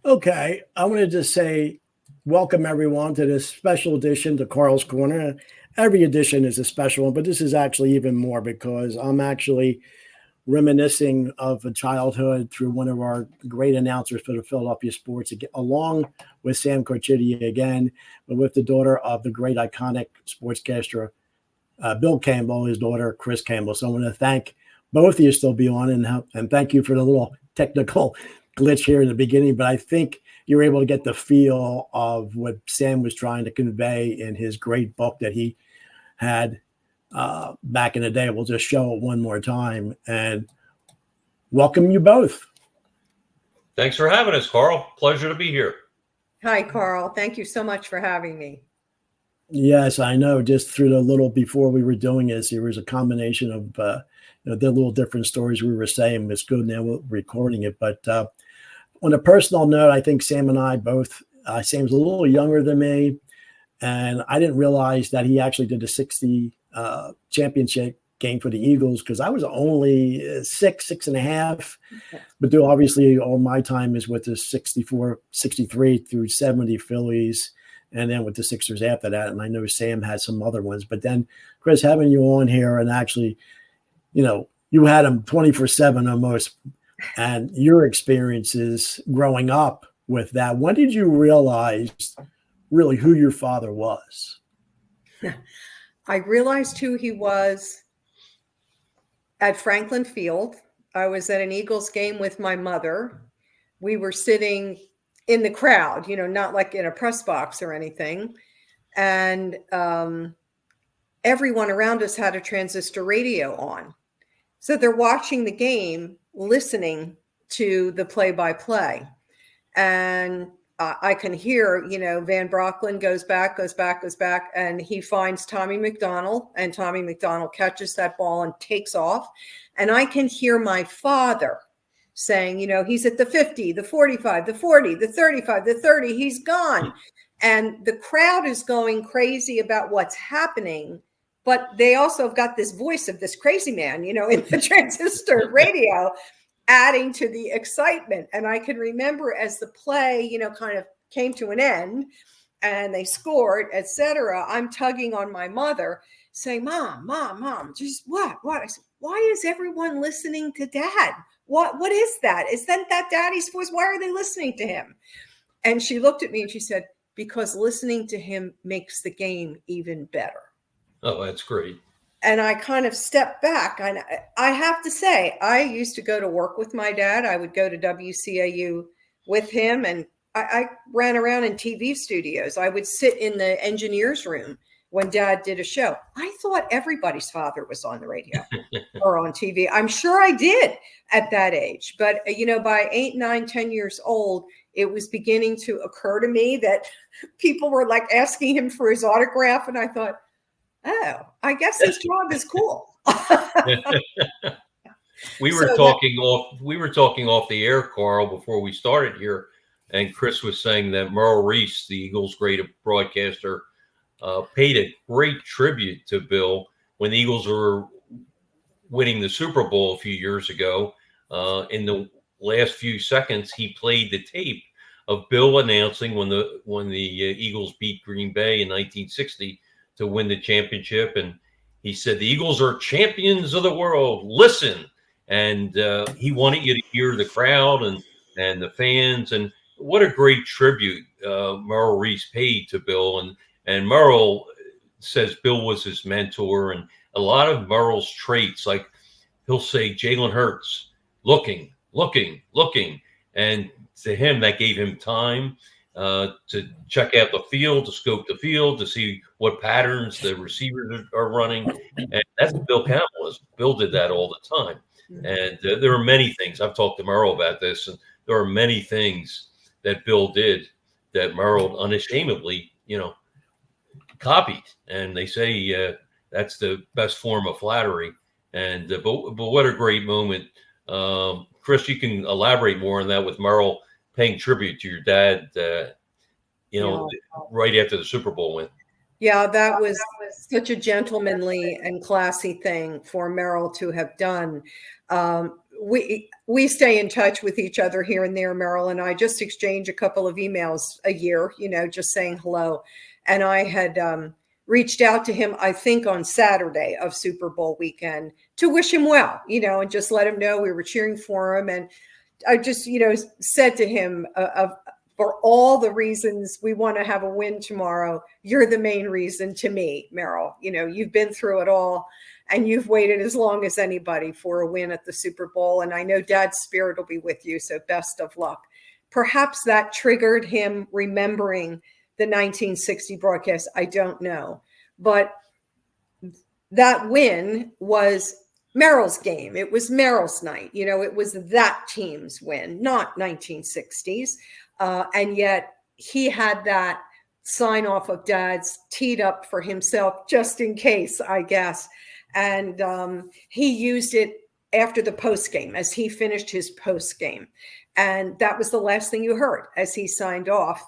Okay, I wanted to say welcome everyone to this special edition to Carl's Corner. Every edition is a special one, but this is actually even more because I'm actually reminiscing of a childhood through one of our great announcers for the Philadelphia Sports, along with Sam Carchidi again, but with the daughter of the great iconic sportscaster Bill Campbell, his daughter Chris Campbell. So I want to thank both of you still be on and thank you for the little technical glitch here in the beginning. But I think you're able to get the feel of what Sam was trying to convey in his great book that he had back in the day. We'll just show it one more time and welcome you both. Thanks for having us, Carl. Pleasure to be here. Hi, Carl. Thank you so much for having me. Yes, I know. Just through the little before we were doing this, there was a combination of the little different stories we were saying. It's good now we're recording it. But on a personal note, I think Sam and I both, Sam's a little younger than me. And I didn't realize that he actually did the 60 championship game for the Eagles because I was only 6.5. Okay. But obviously all my time is with the 64, 63 through 70 Phillies. And then with the Sixers after that. And I know Sam had some other ones. But then, Chris, having you on here and actually, you had him 24/7 almost. And your experiences growing up with that, when did you realize really who your father was? I realized who he was at Franklin Field. I was at an Eagles game with my mother. We were sitting in the crowd, not like in a press box or anything. And everyone around us had a transistor radio on. So they're watching the game, listening to the play-by-play. And I can hear, Van Brocklin goes back, and he finds Tommy McDonald, and Tommy McDonald catches that ball and takes off. And I can hear my father saying, he's at the 50, the 45, the 40, the 35, the 30, he's gone. And the crowd is going crazy about what's happening. But they also have got this voice of this crazy man, in the transistor radio, adding to the excitement. And I can remember as the play, kind of came to an end and they scored, etc. I'm tugging on my mother saying, Mom, just what? I said, why is everyone listening to Dad? What is that? Is that Daddy's voice? Why are they listening to him? And she looked at me and she said, because listening to him makes the game even better. Oh, that's great. And I kind of stepped back. And I have to say, I used to go to work with my dad. I would go to WCAU with him. And I ran around in TV studios. I would sit in the engineer's room when Dad did a show. I thought everybody's father was on the radio or on TV. I'm sure I did at that age. But, by 8, 9, 10 years old, it was beginning to occur to me that people were like asking him for his autograph. And I thought, oh, I guess his job is cool. We were talking off the air, Carl, before we started here. And Chris was saying that Merle Reese, the Eagles' great broadcaster, paid a great tribute to Bill when the Eagles were winning the Super Bowl a few years ago. In the last few seconds, he played the tape of Bill announcing when the Eagles beat Green Bay in 1960 to win the championship. And he said, the Eagles are champions of the world. Listen. And he wanted you to hear the crowd and the fans. And what a great tribute Merle Reese paid to Bill. And Merle says Bill was his mentor. And a lot of Merle's traits, like he'll say, Jalen Hurts, looking. And to him, that gave him time to check out the field, to scope the field, to see what patterns the receivers are running. And that's what Bill Campbell was. Bill did that all the time. And there are many things. I've talked to Merle about this, and there are many things that Bill did that Merle unashamedly, copied. And they say that's the best form of flattery. And but what a great moment. Chris, you can elaborate more on that with Merle paying tribute to your dad, right after the Super Bowl win. Yeah, that was such a gentlemanly and classy thing for Merle to have done. we stay in touch with each other here and there. Merrill and I just exchange a couple of emails a year, just saying hello. And I had reached out to him, I think on Saturday of Super Bowl weekend, to wish him well, and just let him know we were cheering for him. And I just, said to him, for all the reasons we want to have a win tomorrow, you're the main reason to me, Merrill. You've been through it all, and you've waited as long as anybody for a win at the Super Bowl. And I know Dad's spirit will be with you, so best of luck. Perhaps that triggered him remembering the 1960 broadcast. I don't know. But that win was Merrill's game. It was Merrill's night. It was that team's win, not 1960s. And yet he had that sign off of Dad's teed up for himself, just in case, I guess. And he used it after the post game, as he finished his post game. And that was the last thing you heard as he signed off.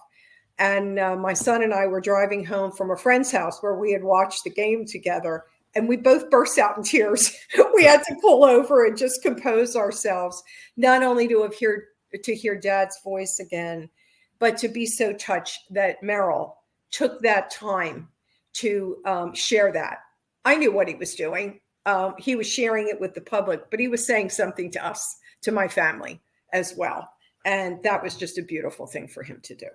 And my son and I were driving home from a friend's house where we had watched the game together, and we both burst out in tears. We had to pull over and just compose ourselves, not only to hear Dad's voice again, but to be so touched that Merrill took that time to share that. I knew what he was doing. He was sharing it with the public, but he was saying something to us, to my family as well. And that was just a beautiful thing for him to do.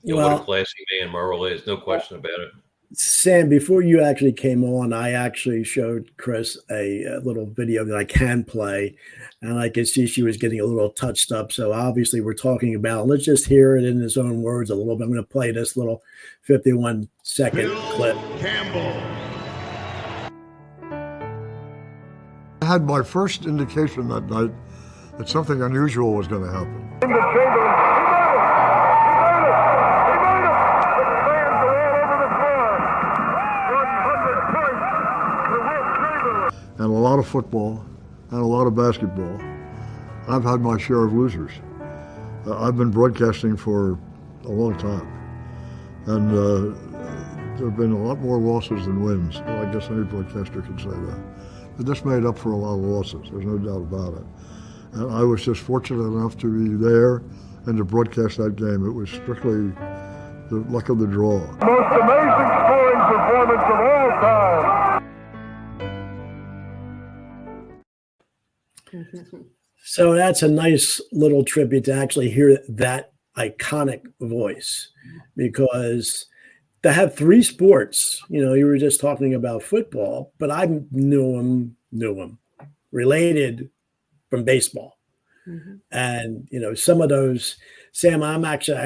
What a classy man Merle is, no question about it. Sam, before you actually came on, I actually showed Chris a little video that I can play, and I could see she was getting a little touched up. So obviously we're talking about, let's just hear it in his own words a little bit. I'm going to play this little 51-second clip. Campbell. I had my first indication that night that something unusual was going to happen. And a lot of football and a lot of basketball. I've had my share of losers. I've been broadcasting for a long time. And there have been a lot more losses than wins. Well, I guess any broadcaster can say that. But this made up for a lot of losses. There's no doubt about it. And I was just fortunate enough to be there and to broadcast that game. It was strictly the luck of the draw. Most amazing scoring performance of all time. So that's a nice little tribute to actually hear that iconic voice, because to have three sports, you were just talking about football, but I knew him related from baseball. Mm-hmm. And, some of those, Sam, I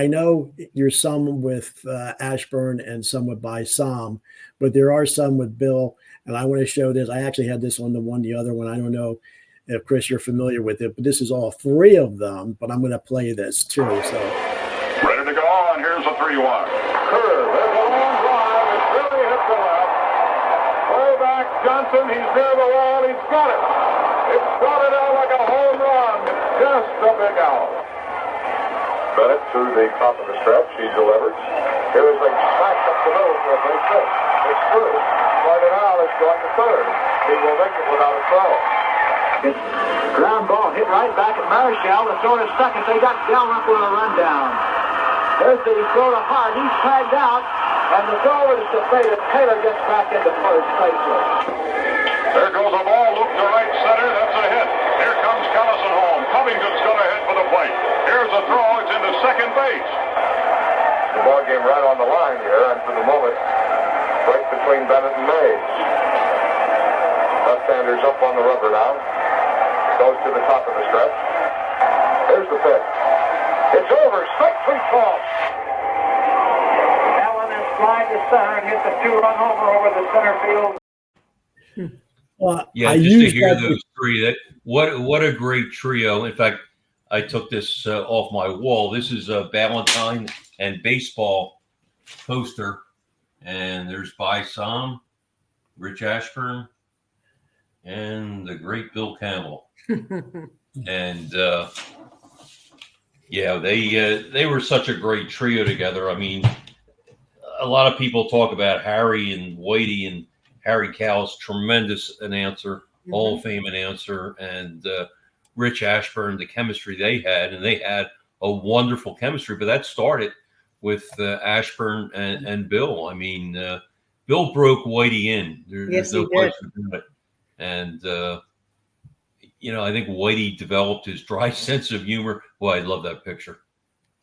know you're some with Ashburn and some with by Sam, but there are some with Bill. And I want to show this. I actually had this on the other one. I don't know if, Chris, you're familiar with it, but this is all three of them, but I'm going to play this too. So ready to go, and here's a 3-1. Curve, there's a long drive, it's really hit the left. Way back, Johnson, he's near the wall, he's got it. It's started out like a home run. It's just a big out. Bennett to the top of the stretch, he delivers. Here is a smash up the middle for a big hit. It's through. Started out, it's going to third. He will make it without a throw. Ground ball hit right back at Marichal. The throw to second. They got Gallup with a rundown. There's the throw to Hart. He's tagged out. And the throw is to Taylor. Taylor gets back into first safely. There goes a ball loop to right center. That's a hit. Here comes Callison home. Covington's going to hit for the plate. Here's a throw. It's into second base. The ball game right on the line here. And for the moment, right between Bennett and Mays. Left-hander's up on the rubber now. Goes to the top of the stretch. Here's the pitch. It's over. Strike 3 call. That one is slide to center and hit the 2-run homer over the center field. Well, yeah, just to hear those three, what a great trio. In fact, I took this off my wall. This is a Valentine and baseball poster, and there's By Sam, Rich Ashburn, and the great Bill Campbell. And they were such a great trio together. I mean, a lot of people talk about Harry and Whitey, and Harry Cowles, tremendous announcer, Hall of Fame announcer, and Rich Ashburn, the chemistry they had, and they had a wonderful chemistry. But that started with Ashburn and Bill. I mean, Bill broke Whitey in. Yes, There's no he place did. to do it. And I think Whitey developed his dry sense of humor. Well, I love that picture.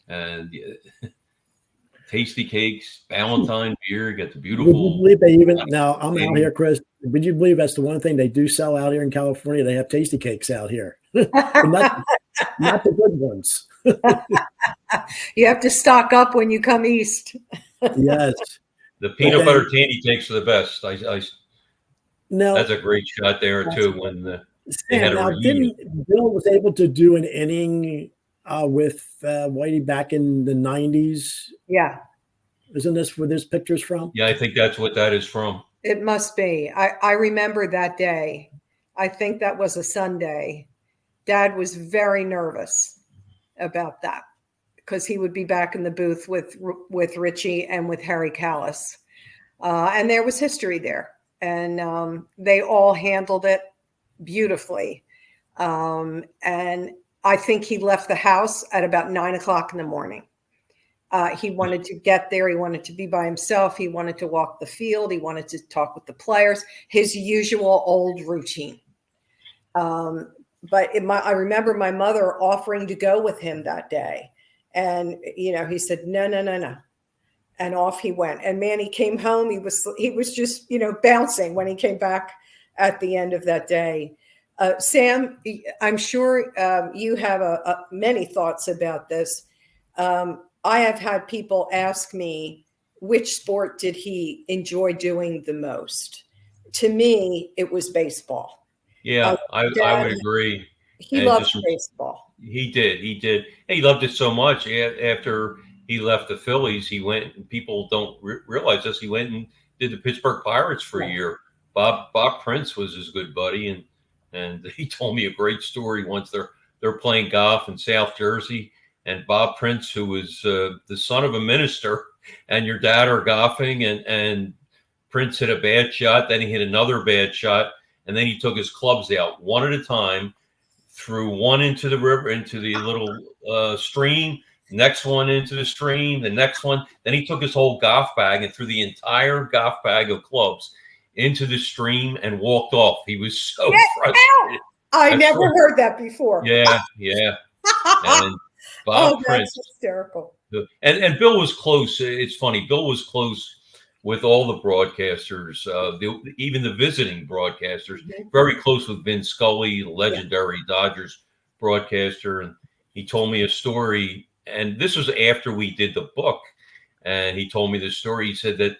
And tasty cakes, Valentine beer, you got the Would you beautiful. believe they even now? I'm out here, Chris. Would you believe that's the one thing they do sell out here in California? They have tasty cakes out here, but not the good ones. You have to stock up when you come east. Yes. The peanut butter candy cakes are the best. Now, that's a great shot there too. When they had Sam, a now reunion. didn't Bill was able to do an inning with Whitey back in the 90s? Yeah, Isn't this where this picture's from? Yeah, I think that's what that is from. it must be. I remember that day. I think that was a Sunday. Dad was very nervous about that because he would be back in the booth with Richie and with Harry Callis. And there was history there. And they all handled it beautifully. And I think he left the house at about 9 o'clock in the morning. He wanted to get there. He wanted to be by himself. He wanted to walk the field. He wanted to talk with the players, his usual old routine. But I remember my mother offering to go with him that day. And, he said, no. And off he went. And man, he came home. He was just, bouncing when he came back at the end of that day. Sam, I'm sure you have many thoughts about this. I have had people ask me, which sport did he enjoy doing the most? To me, it was baseball. Yeah, I would agree. He loved baseball. He did. He loved it so much. After he left the Phillies, he went, and people don't realize this, he went and did the Pittsburgh Pirates for a year. Bob Prince was his good buddy, and he told me a great story once. They're playing golf in South Jersey, and Bob Prince, who was the son of a minister, and your dad are golfing, and Prince hit a bad shot, then he hit another bad shot, and then he took his clubs out one at a time, threw one into the river, into the little stream, next one into the stream, the next one. Then he took his whole golf bag and threw the entire golf bag of clubs into the stream and walked off. He was so frustrated. I never heard that before. Yeah. And Bob Prince, that's hysterical. And Bill was close. It's funny. Bill was close with all the broadcasters, even the visiting broadcasters, very close with Vin Scully, legendary Dodgers broadcaster. And he told me a story, and this was after we did the book. And he told me the story. He said that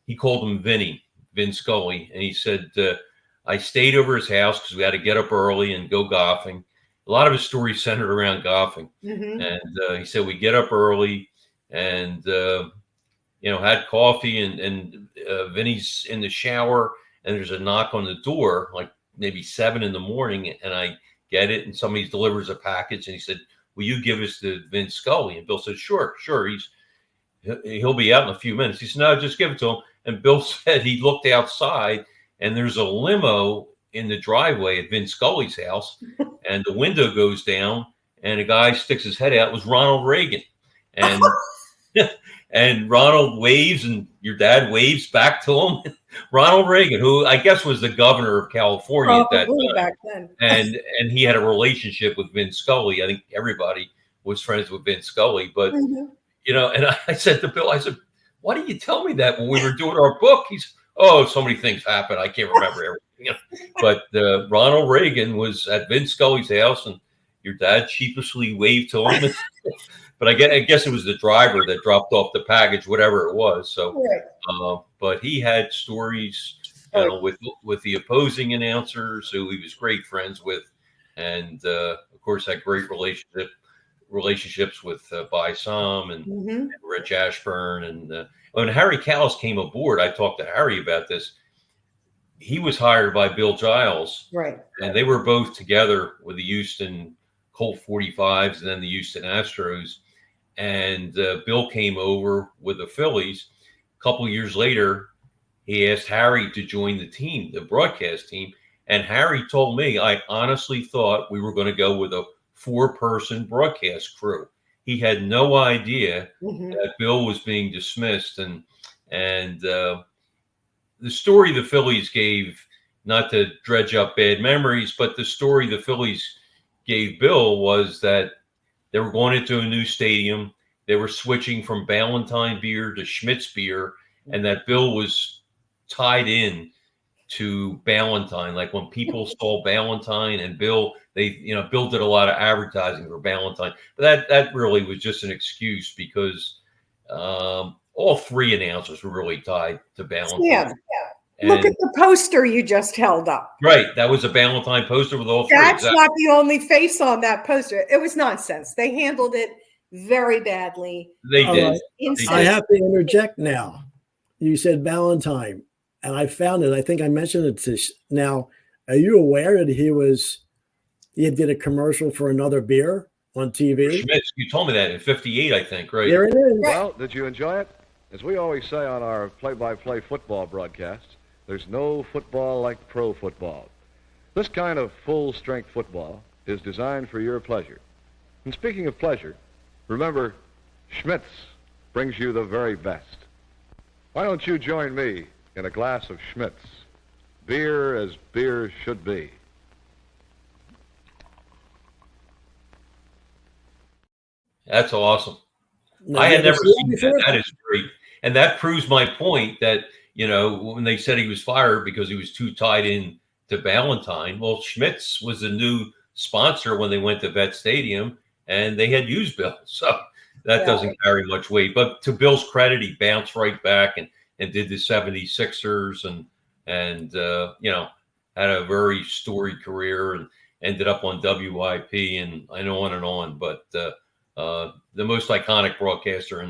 he called him Vin Scully. And he said, I stayed over his house because we had to get up early and go golfing. A lot of his stories centered around golfing. And he said, we get up early and, had coffee and Vinny's in the shower and there's a knock on the door, like maybe 7 a.m. and I get it and somebody delivers a package and he said, will you give us to Vin Scully? And Bill said, sure. He'll be out in a few minutes. He said, no, just give it to him. And Bill said he looked outside and there's a limo in the driveway at Vin Scully's house and the window goes down and a guy sticks his head out. It was Ronald Reagan. And and Ronald waves and your dad waves back to him. Ronald Reagan, who I guess was the governor of California at that time. Back then. and he had a relationship with Vin Scully. I think everybody was friends with Vin Scully. But, and I said to Bill, I said, why didn't you tell me that when we were doing our book? He's, so many things happened. I can't remember everything. But Ronald Reagan was at Vin Scully's house and your dad sheepishly waved to him. But I guess it was the driver that dropped off the package, whatever it was. So, but he had stories with the opposing announcers who he was great friends with, and of course had great relationships with By Sam and Rich Ashburn. And when Harry Callis came aboard, I talked to Harry about this. He was hired by Bill Giles, right? And they were both together with the Houston Colt 45s and then the Houston Astros. And Bill came over with the Phillies. A couple of years later, he asked Harry to join the team, the broadcast team. And Harry told me, I honestly thought we were going to go with a 4-person broadcast crew. He had no idea that Bill was being dismissed. And the story the Phillies gave, not to dredge up bad memories, but the story the Phillies gave Bill was that they were going into a new stadium. They were switching from Ballantine beer to Schmidt's beer, and that Bill was tied in to Ballantine. Like when people saw Ballantine and Bill, Bill did a lot of advertising for Ballantine. But that really was just an excuse because all 3 announcers were really tied to Ballantine. Yeah. Look at the poster you just held up. Right. That was a Ballantine poster with all 3. That's not the only face on that poster. It was nonsense. They handled it very badly. They did. I have to interject now. You said Ballantine, and I found it. I think I mentioned it to now. Are you aware that he did a commercial for another beer on TV? Schmitz, you told me that in '58, I think, right? There it is. Well, did you enjoy it? As we always say on our play-by-play football broadcasts, there's no football like pro football. This kind of full-strength football is designed for your pleasure. And speaking of pleasure, remember, Schmitz brings you the very best. Why don't you join me in a glass of Schmitz? Beer as beer should be. That's awesome. No, I had never seen before. that. That is great. And that proves my point that, when they said he was fired because he was too tied in to Ballantine, well, Schmitz was a new sponsor when they went to Vet Stadium, and they had used Bill. So that doesn't carry much weight. But to Bill's credit, he bounced right back and did the 76ers and had a very storied career and ended up on WIP and I know on and on. But the most iconic broadcaster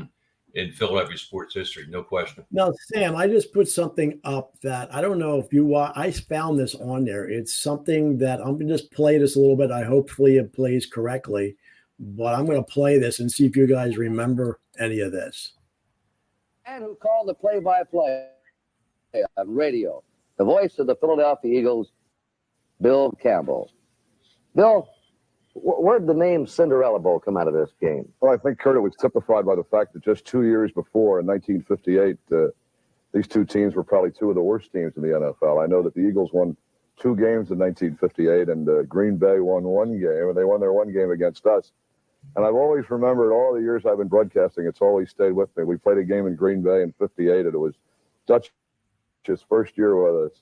in Philadelphia sports history, no question. Now, Sam, I just put something up that I don't know if you want. I found this on there. It's something that I'm going to just play this a little bit. Hopefully it plays correctly, but I'm going to play this and see if you guys remember any of this. And who called the play-by-play on radio, the voice of the Philadelphia Eagles, Bill Campbell. Bill, where'd the name Cinderella Bowl come out of this game? Well, I think, Kurt, it was typified by the fact that just 2 years before, in 1958, these 2 teams were probably 2 of the worst teams in the NFL. I know that the Eagles won 2 games in 1958, and Green Bay won 1 game, and they won their 1 game against us. And I've always remembered all the years I've been broadcasting, it's always stayed with me. We played a game in Green Bay in 58, and it was Dutch's first year with us.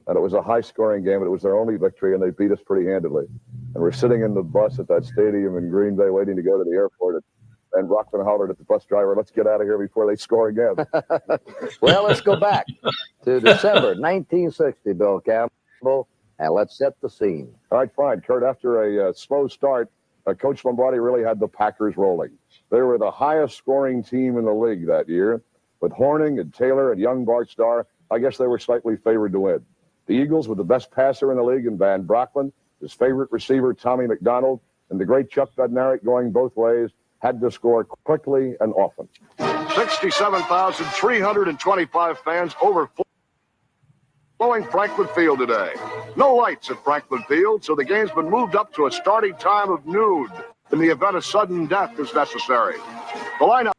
And it was a high-scoring game, but it was their only victory, and they beat us pretty handily. And we're sitting in the bus at that stadium in Green Bay waiting to go to the airport, and Rockman hollered at the bus driver, "Let's get out of here before they score again." Well, let's go back to December 1960, Bill Campbell, and let's set the scene. All right, fine. Kurt, after a slow start, Coach Lombardi really had the Packers rolling. They were the highest-scoring team in the league that year, with Horning and Taylor and young Bart Starr. I guess they were slightly favored to win. The Eagles with the best passer in the league in Van Brocklin, his favorite receiver, Tommy McDonald, and the great Chuck Bednarik going both ways, had to score quickly and often. 67,325 fans overflowing Franklin Field today. No lights at Franklin Field, so the game's been moved up to a starting time of noon in the event a sudden death is necessary. The lineup.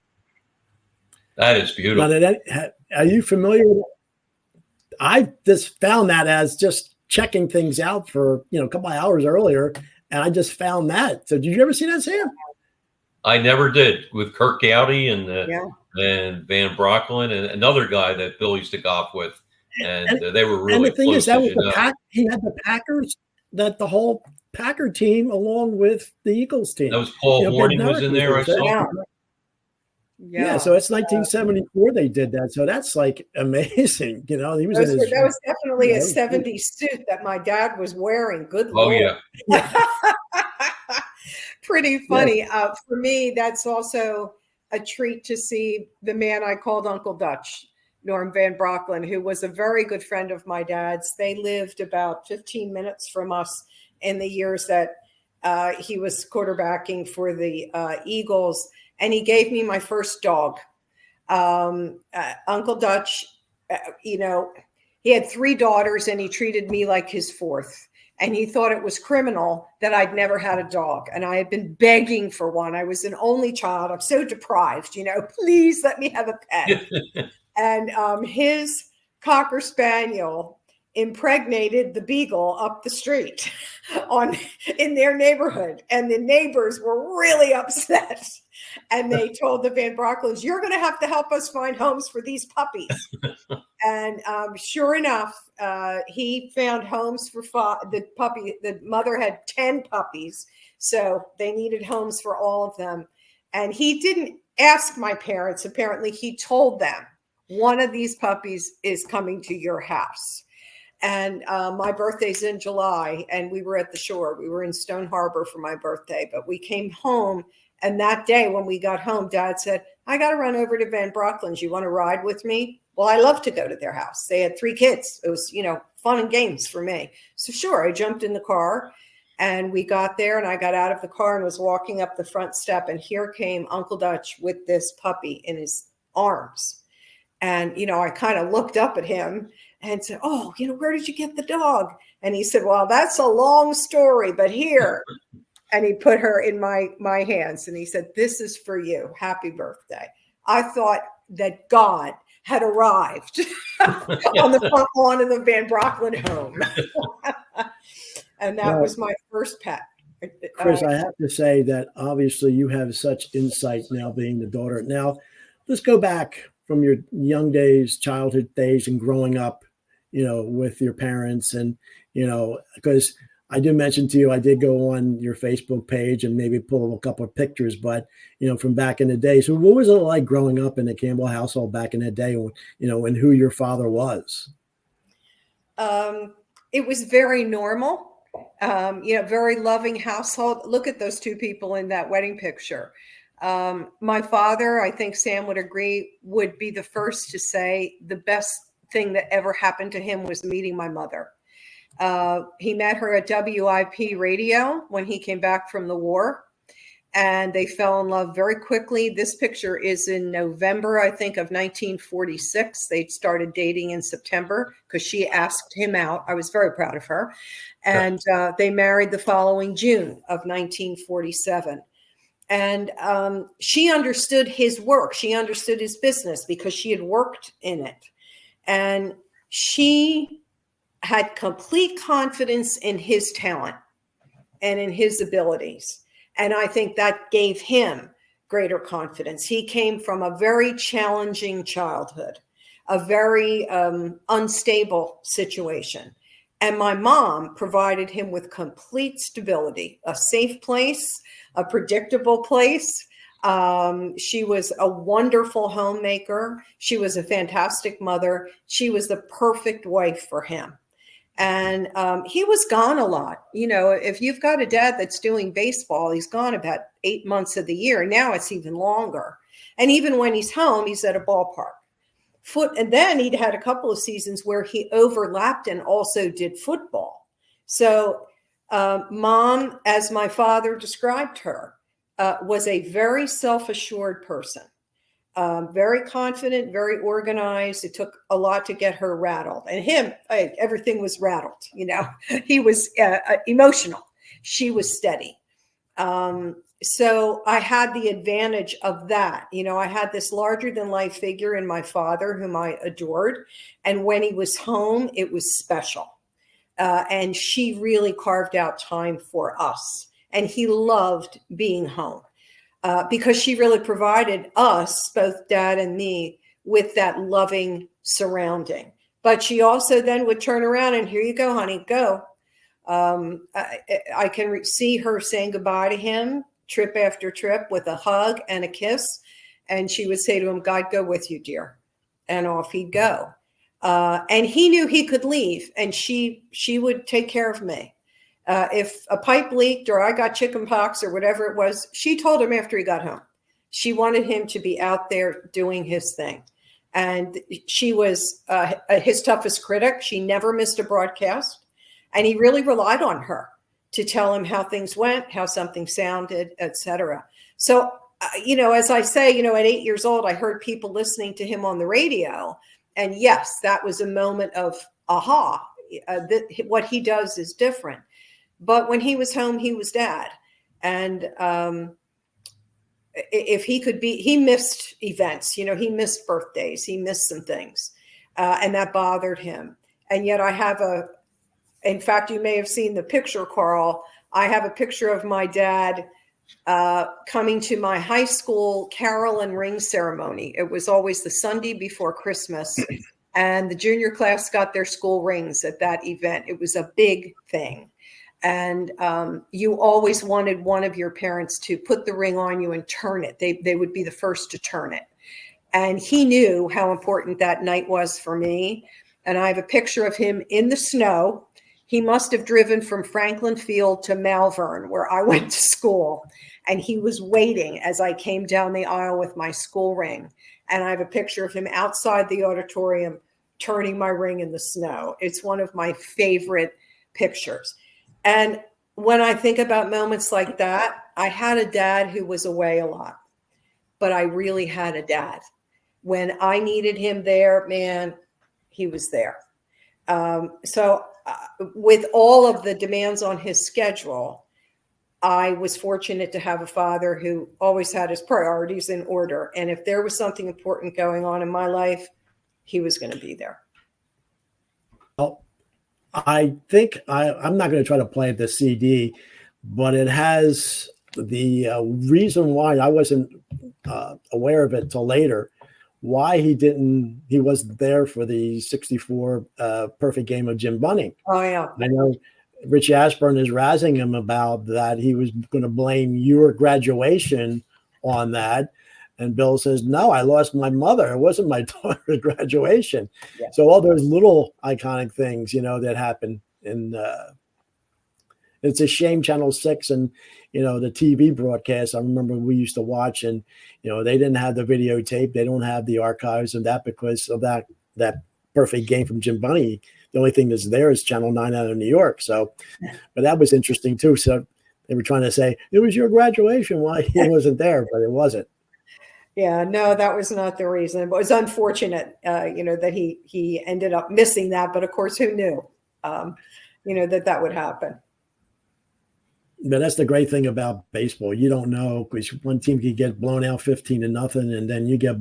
That is beautiful. Now, are you familiar with it? I just found that as just checking things out for, a couple of hours earlier, and I just found that. So did you ever see that, Sam? I never did, with Kirk Gowdy and Van Brocklin and another guy that Bill used to golf with. And they were really And the thing close, is, that was he had the Packers, the whole Packer team along with the Eagles team. That was Paul Horning was in there, I saw. Yeah, so it's 1974 they did that. So that's like amazing. He was that was definitely a 70s suit that my dad was wearing. Good Lord. Yeah. Pretty funny. Yeah. For me, that's also a treat to see the man I called Uncle Dutch, Norm Van Brocklin, who was a very good friend of my dad's. They lived about 15 minutes from us in the years that he was quarterbacking for the Eagles. And he gave me my first dog. Uncle Dutch, He had 3 daughters, and he treated me like his 4th. And he thought it was criminal that I'd never had a dog. And I had been begging for one. I was an only child. I'm so deprived, please let me have a pet. And his Cocker Spaniel impregnated the beagle up the street in their neighborhood. And the neighbors were really upset. And they told the Van Brocklins, you're going to have to help us find homes for these puppies. And sure enough, he found homes for the puppy. The mother had 10 puppies, so they needed homes for all of them. And he didn't ask my parents. Apparently, he told them, one of these puppies is coming to your house. And my birthday's in July, and we were at the shore. We were in Stone Harbor for my birthday, but we came home. And that day when we got home, Dad said, I got to run over to Van Brocklin's. You want to ride with me? Well, I love to go to their house. They had 3 kids. It was, fun and games for me. So sure, I jumped in the car and we got there, and I got out of the car and was walking up the front step. And here came Uncle Dutch with this puppy in his arms. And, I kind of looked up at him and said, oh, where did you get the dog? And he said, well, that's a long story, but here. And he put her in my hands and he said, this is for you. Happy birthday. I thought that God had arrived on the front lawn of the Van Brocklin home. And that was my first pet. Chris, I have to say that obviously you have such insight now being the daughter. Now, let's go back from your young days, childhood days, and growing up, with your parents. And, because I did mention to you, I did go on your Facebook page and maybe pull a couple of pictures, but, from back in the day. So what was it like growing up in the Campbell household back in the day, and who your father was? It was very normal, very loving household. Look at those 2 people in that wedding picture. My father, I think Sam would agree, would be the first to say the best thing that ever happened to him was meeting my mother. He met her at WIP radio when he came back from the war, and they fell in love very quickly. This picture is in November, I think, of 1946. They started dating in September because she asked him out. I was very proud of her. And they married the following June of 1947. And she understood his work. She understood his business because she had worked in it. And she had complete confidence in his talent and in his abilities. And I think that gave him greater confidence. He came from a very challenging childhood, a very unstable situation. And my mom provided him with complete stability, a safe place, a predictable place. She was a wonderful homemaker. She was a fantastic mother. She was the perfect wife for him. And he was gone a lot. If you've got a dad that's doing baseball, he's gone about 8 months of the year. Now it's even longer. And even when he's home, he's at a ballpark. And then he'd had a couple of seasons where he overlapped and also did football. So Mom, as my father described her, was a very self-assured person. Very confident, very organized. It took a lot to get her rattled. And him, everything was rattled. He was emotional. She was steady. So I had the advantage of that. I had this larger than life figure in my father, whom I adored. And when he was home, it was special. And she really carved out time for us. And he loved being home. Because she really provided us, both Dad and me, with that loving surrounding. But she also then would turn around and, here you go, honey, go. I can see her saying goodbye to him, trip after trip, with a hug and a kiss. And she would say to him, God go with you, dear. And off he'd go. And he knew he could leave, and she would take care of me. If a pipe leaked or I got chicken pox or whatever it was, she told him after he got home. She wanted him to be out there doing his thing. And she was his toughest critic. She never missed a broadcast. And he really relied on her to tell him how things went, how something sounded, etc. So, as I say, at 8 years old, I heard people listening to him on the radio. And yes, that was a moment of aha, what he does is different. But when he was home, he was dad. And if he could be, he missed events, he missed birthdays, he missed some things, and that bothered him. And yet in fact, you may have seen the picture, Carl. I have a picture of my dad coming to my high school carol and ring ceremony. It was always the Sunday before Christmas, and the junior class got their school rings at that event. It was a big thing. And you always wanted one of your parents to put the ring on you and turn it. They would be the first to turn it. And he knew how important that night was for me. And I have a picture of him in the snow. He must have driven from Franklin Field to Malvern, where I went to school. And he was waiting as I came down the aisle with my school ring. And I have a picture of him outside the auditorium turning my ring in the snow. It's one of my favorite pictures. And when I think about moments like that, I had a dad who was away a lot, but I really had a dad. When I needed him there, man, he was there. So with all of the demands on his schedule, I was fortunate to have a father who always had his priorities in order. And if there was something important going on in my life, he was going to be there. Well, I think I'm not going to try to play the CD, but it has the reason why I wasn't aware of it till later, why he wasn't there for the 64 perfect game of Jim Bunning. Oh, yeah. I know Richie Ashburn is razzing him about that. He was going to blame your graduation on that. And Bill says, no, I lost my mother. It wasn't my daughter's graduation. Yeah. So all those little iconic things, that happen. And it's a shame Channel 6 and, the TV broadcast, I remember we used to watch and, they didn't have the videotape. They don't have the archives of that because of that perfect game from Jim Bunning. The only thing that's there is Channel 9 out of New York. So, but that was interesting too. So they were trying to say, it was your graduation. Why he wasn't there, but it wasn't. Yeah, no, that was not the reason. It was unfortunate, that he ended up missing that. But of course, who knew, that would happen. But that's the great thing about baseball. You don't know because one team could get blown out 15-0, and then you get,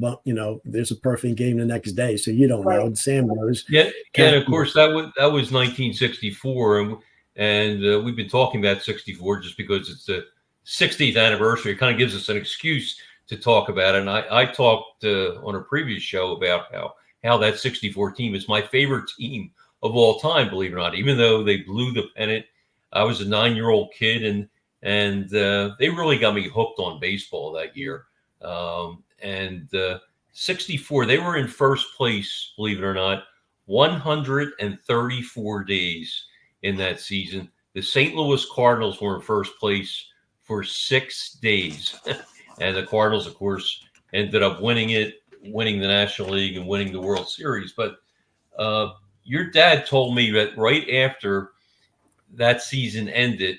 there's a perfect game the next day. So you don't know. Sam knows. Yeah, and of course that was 1964, and we've been talking about 64 just because it's the 60th anniversary. It kind of gives us an excuse to talk about it. And I talked on a previous show about how that 64 team is my favorite team of all time, believe it or not, even though they blew the pennant. I was a 9-year-old kid and they really got me hooked on baseball that year. 64, they were in first place, believe it or not, 134 days in that season. The St. Louis Cardinals were in first place for 6 days. And the Cardinals, of course, ended up winning the National League and winning the World Series. But your dad told me that right after that season ended,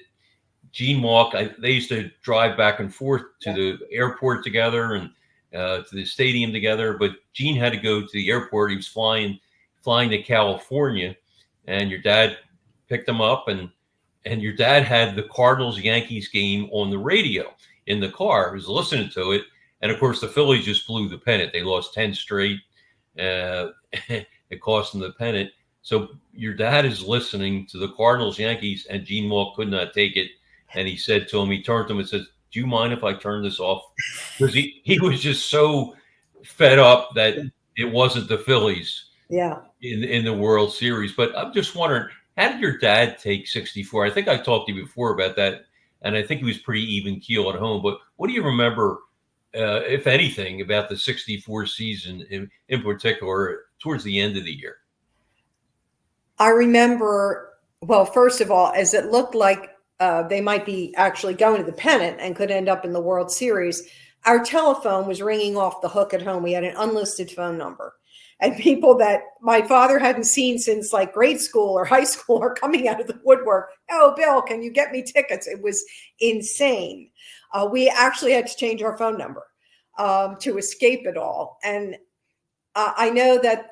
Gene Walk, they used to drive back and forth to the airport together and to the stadium together. But Gene had to go to the airport. He was flying to California, and your dad picked him up, and your dad had the Cardinals-Yankees game on the radio in the car. He was listening to it. And of course, the Phillies just blew the pennant. They lost 10 straight. It cost them the pennant. So your dad is listening to the Cardinals, Yankees, and Gene Walk could not take it. And he said to him, he turned to him and said, do you mind if I turn this off? Because he was just so fed up that it wasn't the Phillies in the World Series. But I'm just wondering, how did your dad take 64? I think I talked to you before about that. And I think he was pretty even keel at home. But what do you remember, if anything, about the 64 season in particular towards the end of the year? I remember, well, first of all, as it looked like they might be actually going to the pennant and could end up in the World Series, our telephone was ringing off the hook at home. We had an unlisted phone number. And people that my father hadn't seen since like grade school or high school are coming out of the woodwork. Oh, Bill, can you get me tickets? It was insane. We actually had to change our phone number to escape it all. And I know that,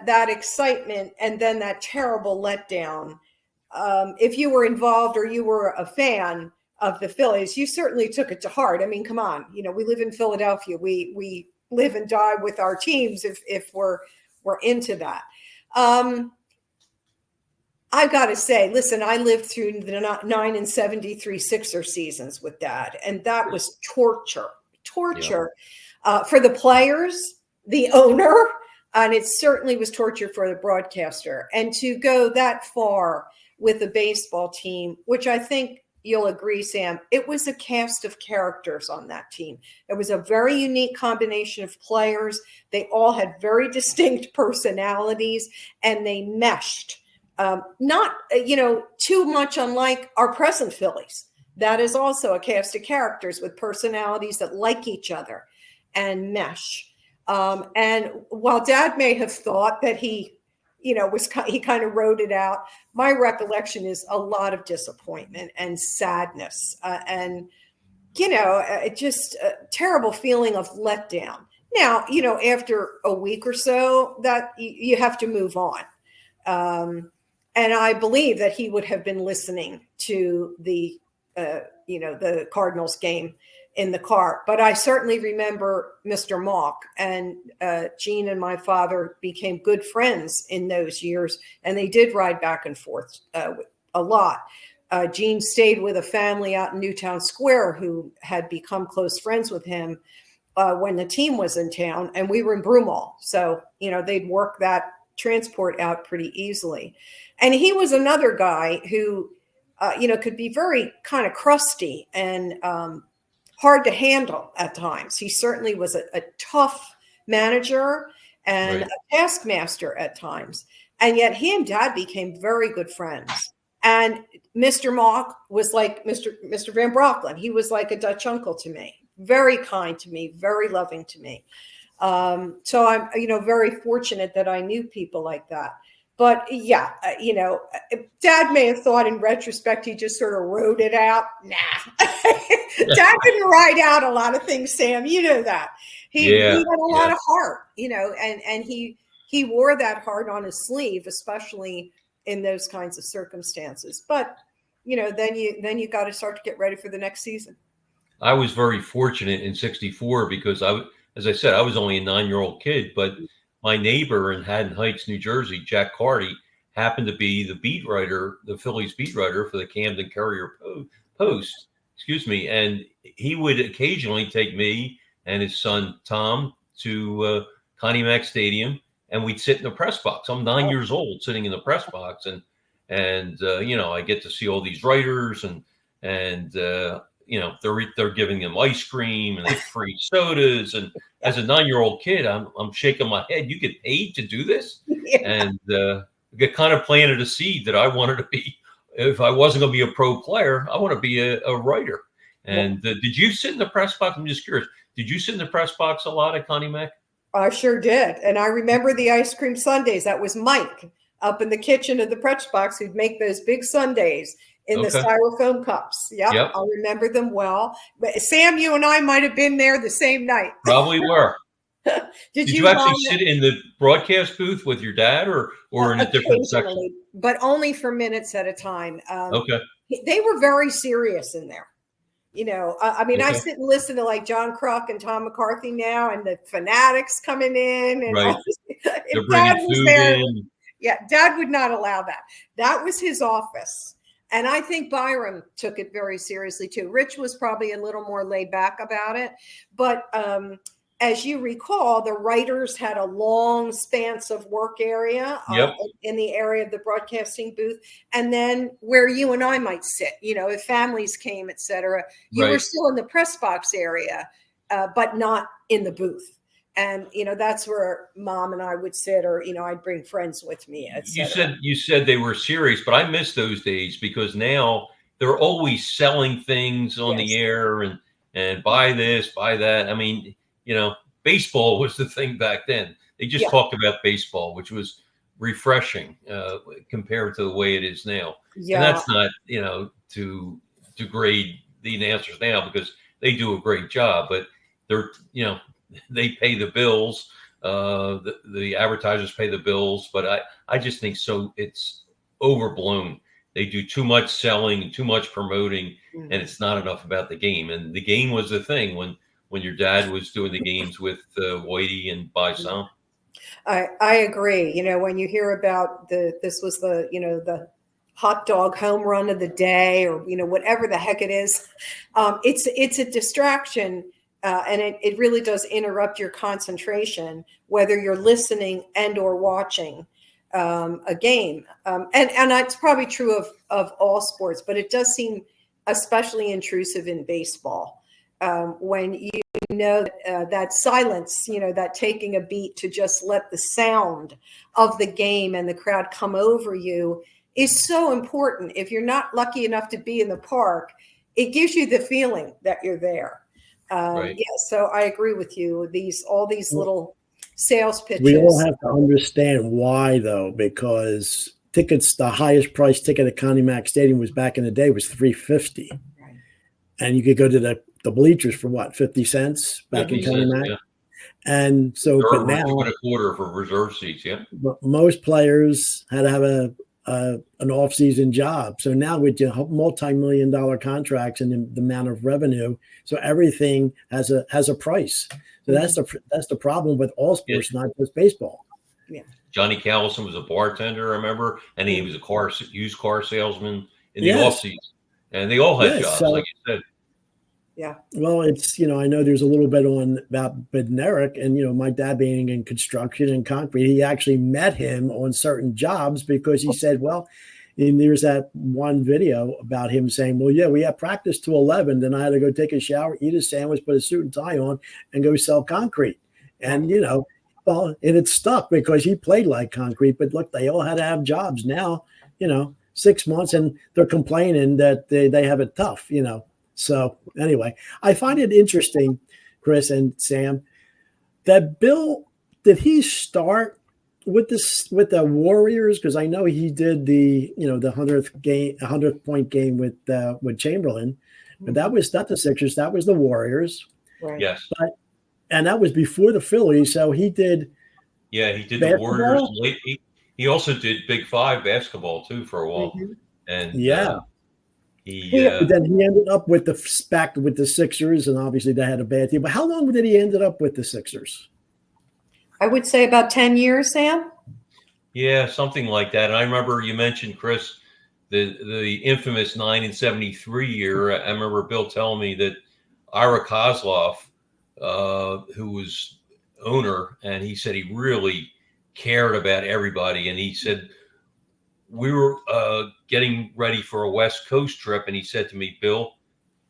that excitement and then that terrible letdown. If you were involved or you were a fan of the Phillies, you certainly took it to heart. I mean, come on, we live in Philadelphia. We live and die with our teams if we're into that. I've got to say, listen, I lived through the 9 and 73 Sixer seasons with Dad, and that was torture for the players, the owner, and it certainly was torture for the broadcaster. And to go that far with the baseball team, which I think you'll agree, Sam, it was a cast of characters on that team. It was a very unique combination of players. They all had very distinct personalities, and they meshed. Not, too much unlike our present Phillies. That is also a cast of characters with personalities that like each other and mesh. And while Dad may have thought that he kind of wrote it out, my recollection is a lot of disappointment and sadness, and just a terrible feeling of letdown. Now, after a week or so, that you have to move on. And I believe that he would have been listening to the Cardinals game in the car. But I certainly remember Mr. Malk, and Gene and my father became good friends in those years, and they did ride back and forth a lot. Gene stayed with a family out in Newtown Square who had become close friends with him when the team was in town, and we were in Broomall. So, they'd work that transport out pretty easily. And he was another guy who, could be very kind of crusty and hard to handle at times. He certainly was a tough manager and a taskmaster at times. And yet he and Dad became very good friends. And Mr. Mock was like Mr. Van Brocklin. He was like a Dutch uncle to me, very kind to me, very loving to me. So I'm, very fortunate that I knew people like that. But yeah, Dad may have thought in retrospect he just sort of wrote it out. Nah, Dad didn't write out a lot of things, Sam. You know that. He had a lot of heart, and he wore that heart on his sleeve, especially in those kinds of circumstances. But then you got to start to get ready for the next season. I was very fortunate in '64 because as I said, I was only a 9-year-old kid, but my neighbor in Haddon Heights, New Jersey, Jack Carchidi, happened to be the Phillies beat writer for the Camden Courier Post, and he would occasionally take me and his son, Tom, to Connie Mack Stadium, and we'd sit in the press box. I'm 9 years old sitting in the press box, and I get to see all these writers and they're giving them ice cream and free sodas. And as a 9-year-old kid, I'm shaking my head. You get paid to do this? Yeah. And get kind of planted a seed that I wanted to be. If I wasn't going to be a pro player, I want to be a writer. And did you sit in the press box? I'm just curious. Did you sit in the press box a lot at Connie Mack? I sure did. And I remember the ice cream sundaes. That was Mike up in the kitchen of the press box who'd make those big sundaes in the styrofoam cups. Yep. I remember them well. But Sam, you and I might have been there the same night. Probably were. Did you actually sit in the broadcast booth with your dad or in a different section? But only for minutes at a time. Okay. They were very serious in there. I sit and listen to like John Kruk and Tom McCarthy now, and the Fanatics coming in. And right. If Dad was there, Dad would not allow that. That was his office. And I think Byram took it very seriously too. Rich was probably a little more laid back about it. But as you recall, the writers had a long span of work area in the area of the broadcasting booth. And then where you and I might sit, if families came, et cetera, you were still in the press box area, but not in the booth. And, that's where Mom and I would sit, or, I'd bring friends with me. You said they were serious, but I miss those days because now they're always selling things on the air and buy this, buy that. I mean, baseball was the thing back then. They just talked about baseball, which was refreshing compared to the way it is now. Yeah. And that's not, to degrade the announcers now because they do a great job, but they're, they pay the bills. The advertisers pay the bills, but I just think so it's overblown. They do too much selling and too much promoting, and it's not enough about the game. And the game was the thing when your dad was doing the games with Whitey and Bison. I agree. You know, when you hear about this was the, you know, the hot dog home run of the day, or, you know, whatever the heck it is, it's a distraction. And it really does interrupt your concentration, whether you're listening and or watching a game. And it's probably true of all sports, but it does seem especially intrusive in baseball. When you know that silence, you know, that taking a beat to just let the sound of the game and the crowd come over you is so important. If you're not lucky enough to be in the park, it gives you the feeling that you're there. Right. Yeah, so I agree with you. All these little sales pitches. We all have to understand why, though, because tickets, the highest price ticket at Connie Mack Stadium was back in the day was $3.50, Right. and you could go to the bleachers for what, 50 cents back 50 in Connie cents, Mack. yeah. And so, Or but now, $2.25 for reserve seats. Yeah. but most players had to have an off-season job. So now with your multi-million-dollar contracts and the amount of revenue, so everything has a price. So that's the problem with all sports, not just baseball. Yeah. Johnny Callison was a bartender, I remember, and he was a used car salesman in the off season, and they all had jobs, like you said. Yeah. Well, it's, you know, I know there's a little bit about Bednarik, and, you know, my dad being in construction and concrete, he actually met him on certain jobs because he said, well, and there's that one video about him saying, well, yeah, we had practice to 11. Then I had to go take a shower, eat a sandwich, put a suit and tie on, and go sell concrete. And, you know, well, and it stuck because he played like concrete. But look, they all had to have jobs now, you know, 6 months, and they're complaining that they have it tough, you know. So anyway, I find it interesting, Chris and Sam, that Bill, did he start with the Warriors? Because I know he did the 100th point game with Chamberlain, but that was not the Sixers, that was the Warriors. Right. Yes. And that was before the Phillies, so he did. Yeah, he did basketball? the Warriors. He also did Big Five basketball too for a while, and then he ended up with the Sixers, and obviously they had a bad team. But how long did he ended up with the Sixers? I would say about 10 years, Sam. Yeah, something like that. And I remember you mentioned, Chris, the infamous 9-73 year. I remember Bill telling me that Ira Kozlov, who was owner, and he said he really cared about everybody. And he said, we were getting ready for a West Coast trip, and he said to me, Bill,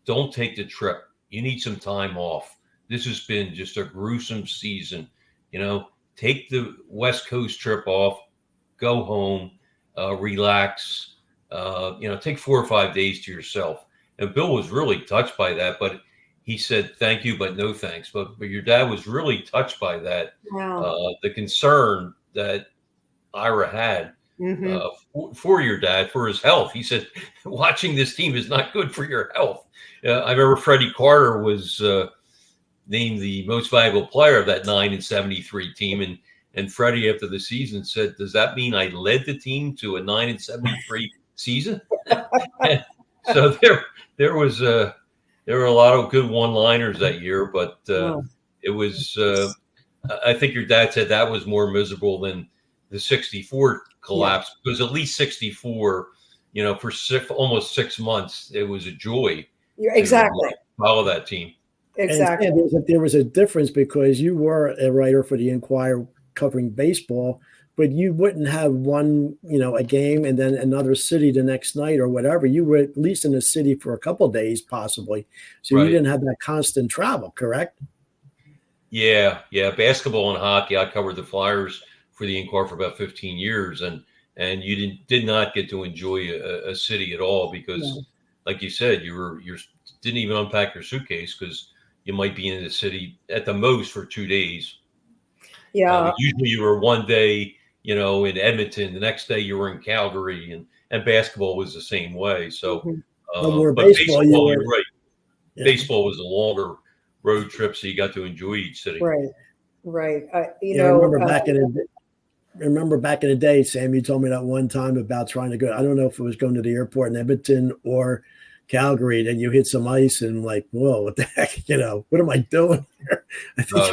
don't take the trip. You need some time off. This has been just a gruesome season. You know, take the West Coast trip off, go home, relax, take 4 or 5 days to yourself. And Bill was really touched by that, but he said, thank you, but no thanks. But your dad was really touched by that. Wow. The concern that Ira had for your dad, for his health. He said, watching this team is not good for your health. I remember Freddie Carter was named the most valuable player of that 9-73 team. And Freddie, after the season, said, does that mean I led the team to a 9-73 season? So there were a lot of good one-liners that year, but it was, I think your dad said that was more miserable than the 64 collapse, because at least 64, for almost 6 months, it was a joy. Exactly. To follow that team. Exactly. And there was a difference because you were a writer for the Inquirer covering baseball, but you wouldn't have one, a game and then another city the next night or whatever. You were at least in the city for a couple of days, possibly. So you didn't have that constant travel, correct? Yeah. Basketball and hockey. I covered the Flyers for the Inquirer for about 15 years, and you did not get to enjoy a city at all because, like you said, you didn't even unpack your suitcase because you might be in the city at the most for 2 days. Yeah. Usually you were one day, in Edmonton. The next day you were in Calgary, and basketball was the same way. So, but baseball, you're right. Yeah. Baseball was a longer road trip, so you got to enjoy each city. Right. Right. Yeah, I remember back in the day, Sam, you told me that one time about trying to go. I don't know if it was going to the airport in Edmonton or Calgary, then you hit some ice and like, whoa, what the heck? What am I doing here? I think Oh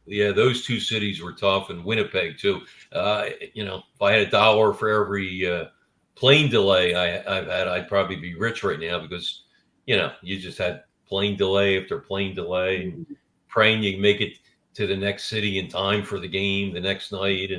yeah. Those two cities were tough, and Winnipeg too. If I had $1 for every plane delay I've had, I'd probably be rich right now because, you just had plane delay after plane delay, and praying you make it to the next city in time for the game the next night,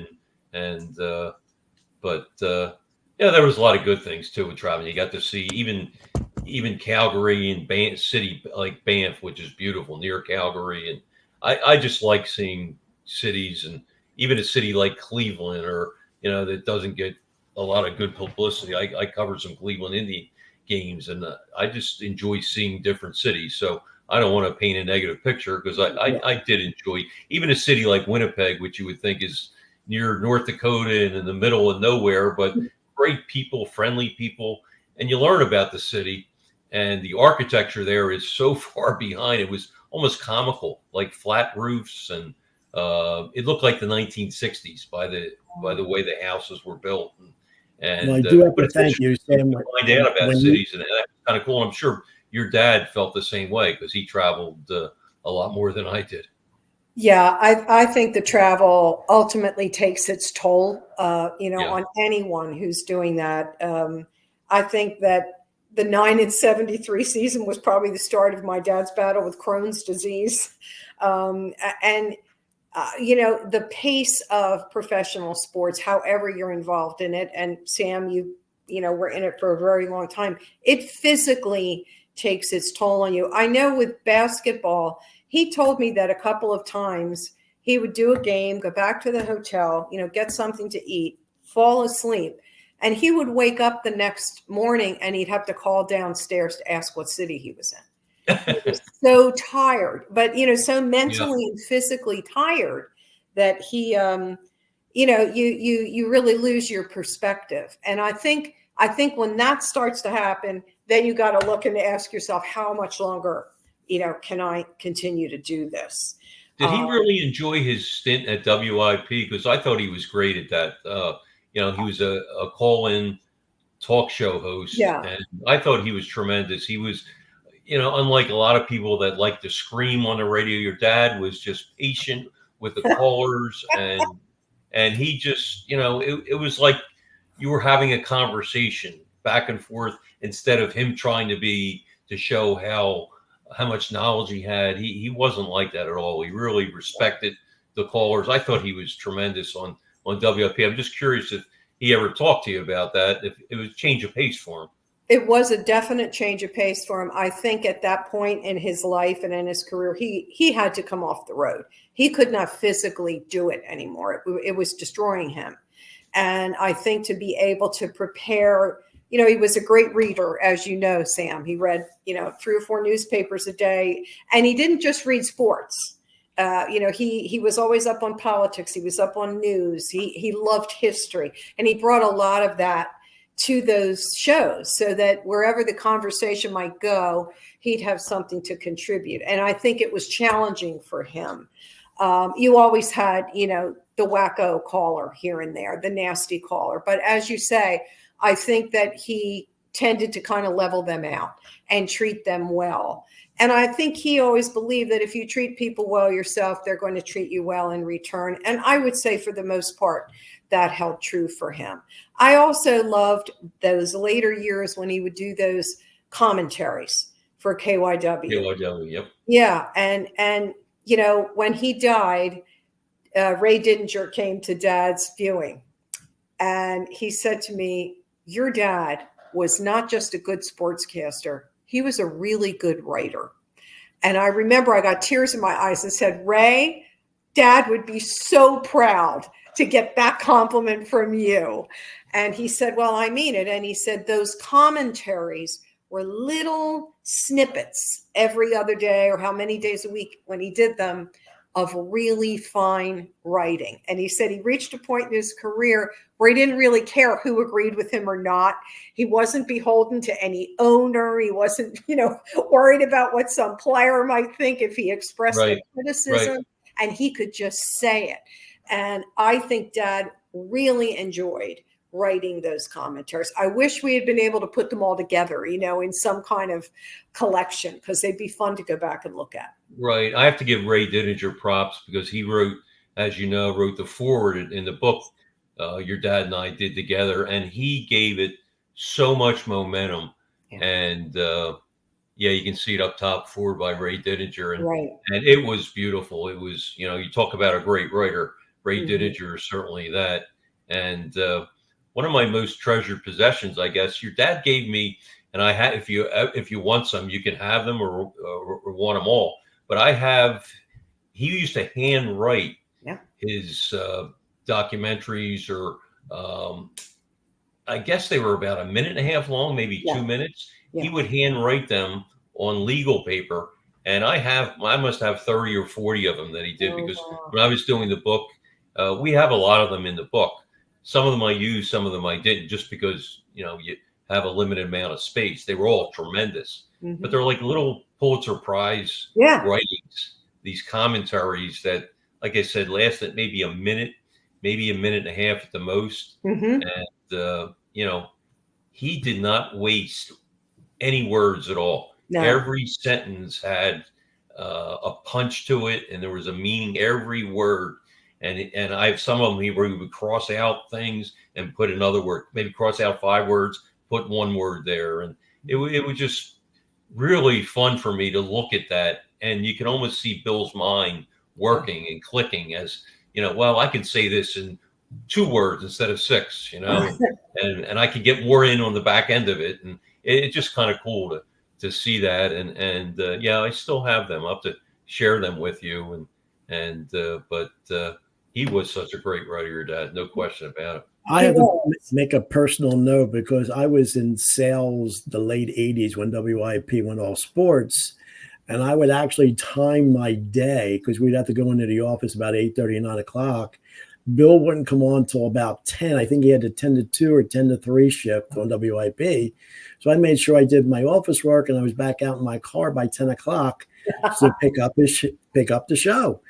but there was a lot of good things too with traveling. You got to see even Calgary and city like Banff, which is beautiful near Calgary, and I just like seeing cities, and even a city like Cleveland, or that doesn't get a lot of good publicity. I covered some Cleveland Indian games, and I just enjoy seeing different cities. So I don't want to paint a negative picture, because I did enjoy even a city like Winnipeg, which you would think is near North Dakota and in the middle of nowhere, but great people, friendly people, and you learn about the city. And the architecture there is so far behind. It was almost comical, like flat roofs, and it looked like the 1960s by the way the houses were built. Well, I do have but to it's thank you, Sam. to find out about When cities, and that's kind of cool. I'm sure your dad felt the same way, because he traveled a lot more than I did. Yeah, I think the travel ultimately takes its toll, on anyone who's doing that. I think that the 9-73 season was probably the start of my dad's battle with Crohn's disease. The pace of professional sports, however you're involved in it, and Sam, you were in it for a very long time, it physically takes its toll on you. I know with basketball, he told me that a couple of times he would do a game, go back to the hotel, get something to eat, fall asleep, and he would wake up the next morning and he'd have to call downstairs to ask what city he was in. He was so tired, but so mentally and physically tired that he, you really lose your perspective. And I think when that starts to happen, then you got to look and ask yourself, how much longer, can I continue to do this? Did he really enjoy his stint at WIP? Because I thought he was great at that. He was a call-in talk show host, and I thought he was tremendous. He was, unlike a lot of people that like to scream on the radio, your dad was just patient with the callers, and he just, it was like you were having a conversation back and forth, instead of him trying to show how much knowledge he had. He wasn't like that at all. He really respected the callers. I thought he was tremendous on WIP. I'm just curious if he ever talked to you about that, if it was a change of pace for him. It was a definite change of pace for him. I think at that point in his life and in his career, he had to come off the road. He could not physically do it anymore. It was destroying him. And I think to be able to prepare, he was a great reader, as you know, Sam. He read, 3 or 4 newspapers a day, and he didn't just read sports. He was always up on politics. He was up on news. He loved history, and he brought a lot of that to those shows, so that wherever the conversation might go, he'd have something to contribute. And I think it was challenging for him. You always had, the wacko caller here and there, the nasty caller. But as you say, I think that he tended to kind of level them out and treat them well. And I think he always believed that if you treat people well yourself, they're going to treat you well in return. And I would say for the most part, that held true for him. I also loved those later years when he would do those commentaries for KYW. KYW, yep. Yeah. And when he died, Ray Didinger came to Dad's viewing, and he said to me, your dad was not just a good sportscaster. He was a really good writer. And I remember I got tears in my eyes and said, Ray, Dad would be so proud to get that compliment from you. And he said, well, I mean it. And he said, those commentaries were little snippets every other day, or how many days a week when he did them, of really fine writing. And he said he reached a point in his career where he didn't really care who agreed with him or not. He wasn't beholden to any owner. He wasn't, worried about what some player might think if he expressed a criticism. Right. and he could just say it. And I think Dad really enjoyed writing those commentaries. I wish we had been able to put them all together, in some kind of collection, because they'd be fun to go back and look at. Right. I have to give Ray Dininger props because he wrote, as you know, wrote the forward in the book your dad and I did together, and he gave it so much momentum. Yeah. And you can see it up top, forward by Ray Dininger, and Right. and it was beautiful. It was, you talk about a great writer. Ray Mm-hmm. Dininger is certainly that. And one of my most treasured possessions, I guess, your dad gave me, and I had. If you want some, you can have them or want them all. But he used to hand write his documentaries, or I guess they were about a minute and a half long, maybe 2 minutes. Yeah. He would hand write them on legal paper. And I must have 30 or 40 of them that he did, because when I was doing the book, we have a lot of them in the book. Some of them I used, some of them I didn't, just because, you have a limited amount of space. They were all tremendous, but they're like little Pulitzer Prize writings, these commentaries that, like I said, lasted maybe a minute and a half at the most. Mm-hmm. And, he did not waste any words at all. No. Every sentence had a punch to it, and there was a meaning, every word. And I have some of them where he would cross out things and put another word, maybe cross out 5 words, put one word there. And it was just really fun for me to look at that. And you can almost see Bill's mind working and clicking as, well, I can say this in 2 words instead of 6, and I can get more in on the back end of it. And it's just kind of cool to see that. And I still have them. I'll have to share them with you. But he was such a great writer, your dad, no question about it. I have to make a personal note, because I was in sales the late 80s when WIP went all sports. And I would actually time my day, because we'd have to go into the office about 8:30, 9 o'clock. Bill wouldn't come on till about 10. I think he had a 10 to 2 or 10 to 3 shift on WIP. So I made sure I did my office work, and I was back out in my car by 10 o'clock to pick up the show.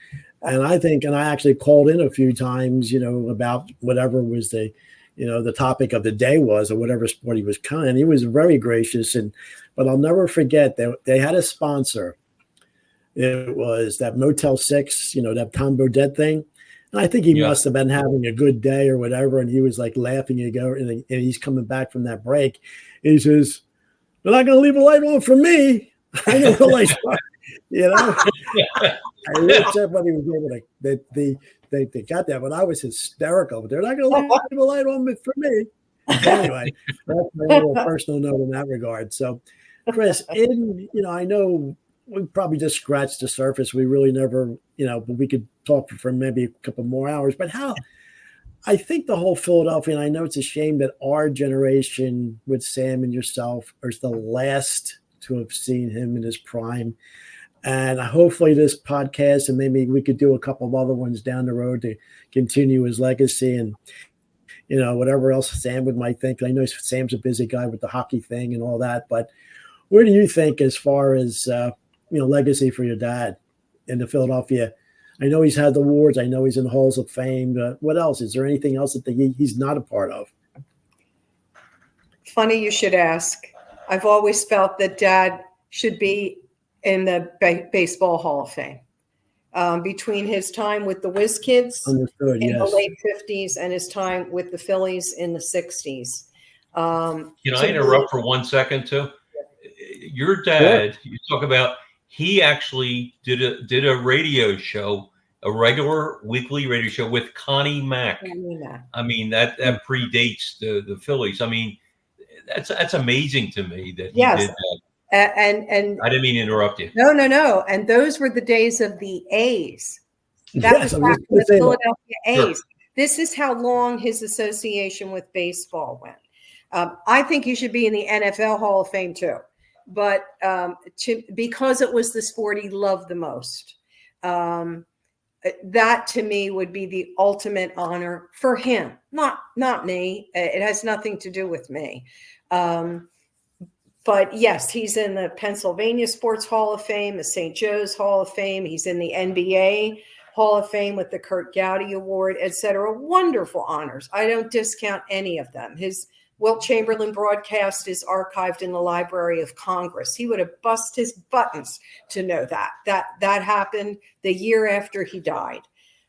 And I actually called in a few times, about whatever was the topic of the day was, or whatever sport he was covering. He was very gracious. But I'll never forget that they had a sponsor. It was that Motel 6, that Tom Bodett thing. And I think he must have been having a good day or whatever. And he was like laughing and he's coming back from that break. He says, "They're not going to leave a light on for me." I didn't realize, I wish everybody was able to, they got that, but I was hysterical. But they're not going to leave a light on for me. Anyway, that's my little personal note in that regard. So, Chris, I know we probably just scratched the surface. We really never, but we could talk for maybe a couple more hours. But I think the whole Philadelphia, and I know it's a shame that our generation with Sam and yourself are the last to have seen him in his prime. And hopefully this podcast, and maybe we could do a couple of other ones down the road to continue his legacy, and whatever else Sam might think. I know Sam's a busy guy with the hockey thing and all that, but where do you think, as far as legacy for your dad in the Philadelphia? I know he's had the awards. I know he's in the halls of fame. What else? Is there anything else that he's not a part of? Funny you should ask. I've always felt that Dad should be in the Baseball Hall of Fame. Between his time with the Whiz Kids in the late 50s and his time with the Phillies in the 60s. Can I interrupt for 1 second too? Your dad, you talk about, he actually did a radio show, a regular weekly radio show with Connie Mack. I mean, that predates the Phillies. I mean, that's amazing to me that he did that. And I didn't mean to interrupt you. No. And those were the days of the A's. That was back with the Philadelphia A's. Sure. This is how long his association with baseball went. I think he should be in the NFL Hall of Fame too, but because it was the sport he loved the most. That to me would be the ultimate honor for him, not me. It has nothing to do with me. But yes, he's in the Pennsylvania Sports Hall of Fame, the St. Joe's Hall of Fame. He's in the NBA Hall of Fame with the Kurt Gowdy Award, etc. Wonderful honors. I don't discount any of them. His Wilt Chamberlain broadcast is archived in the Library of Congress. He would have bust his buttons to know that happened the year after he died.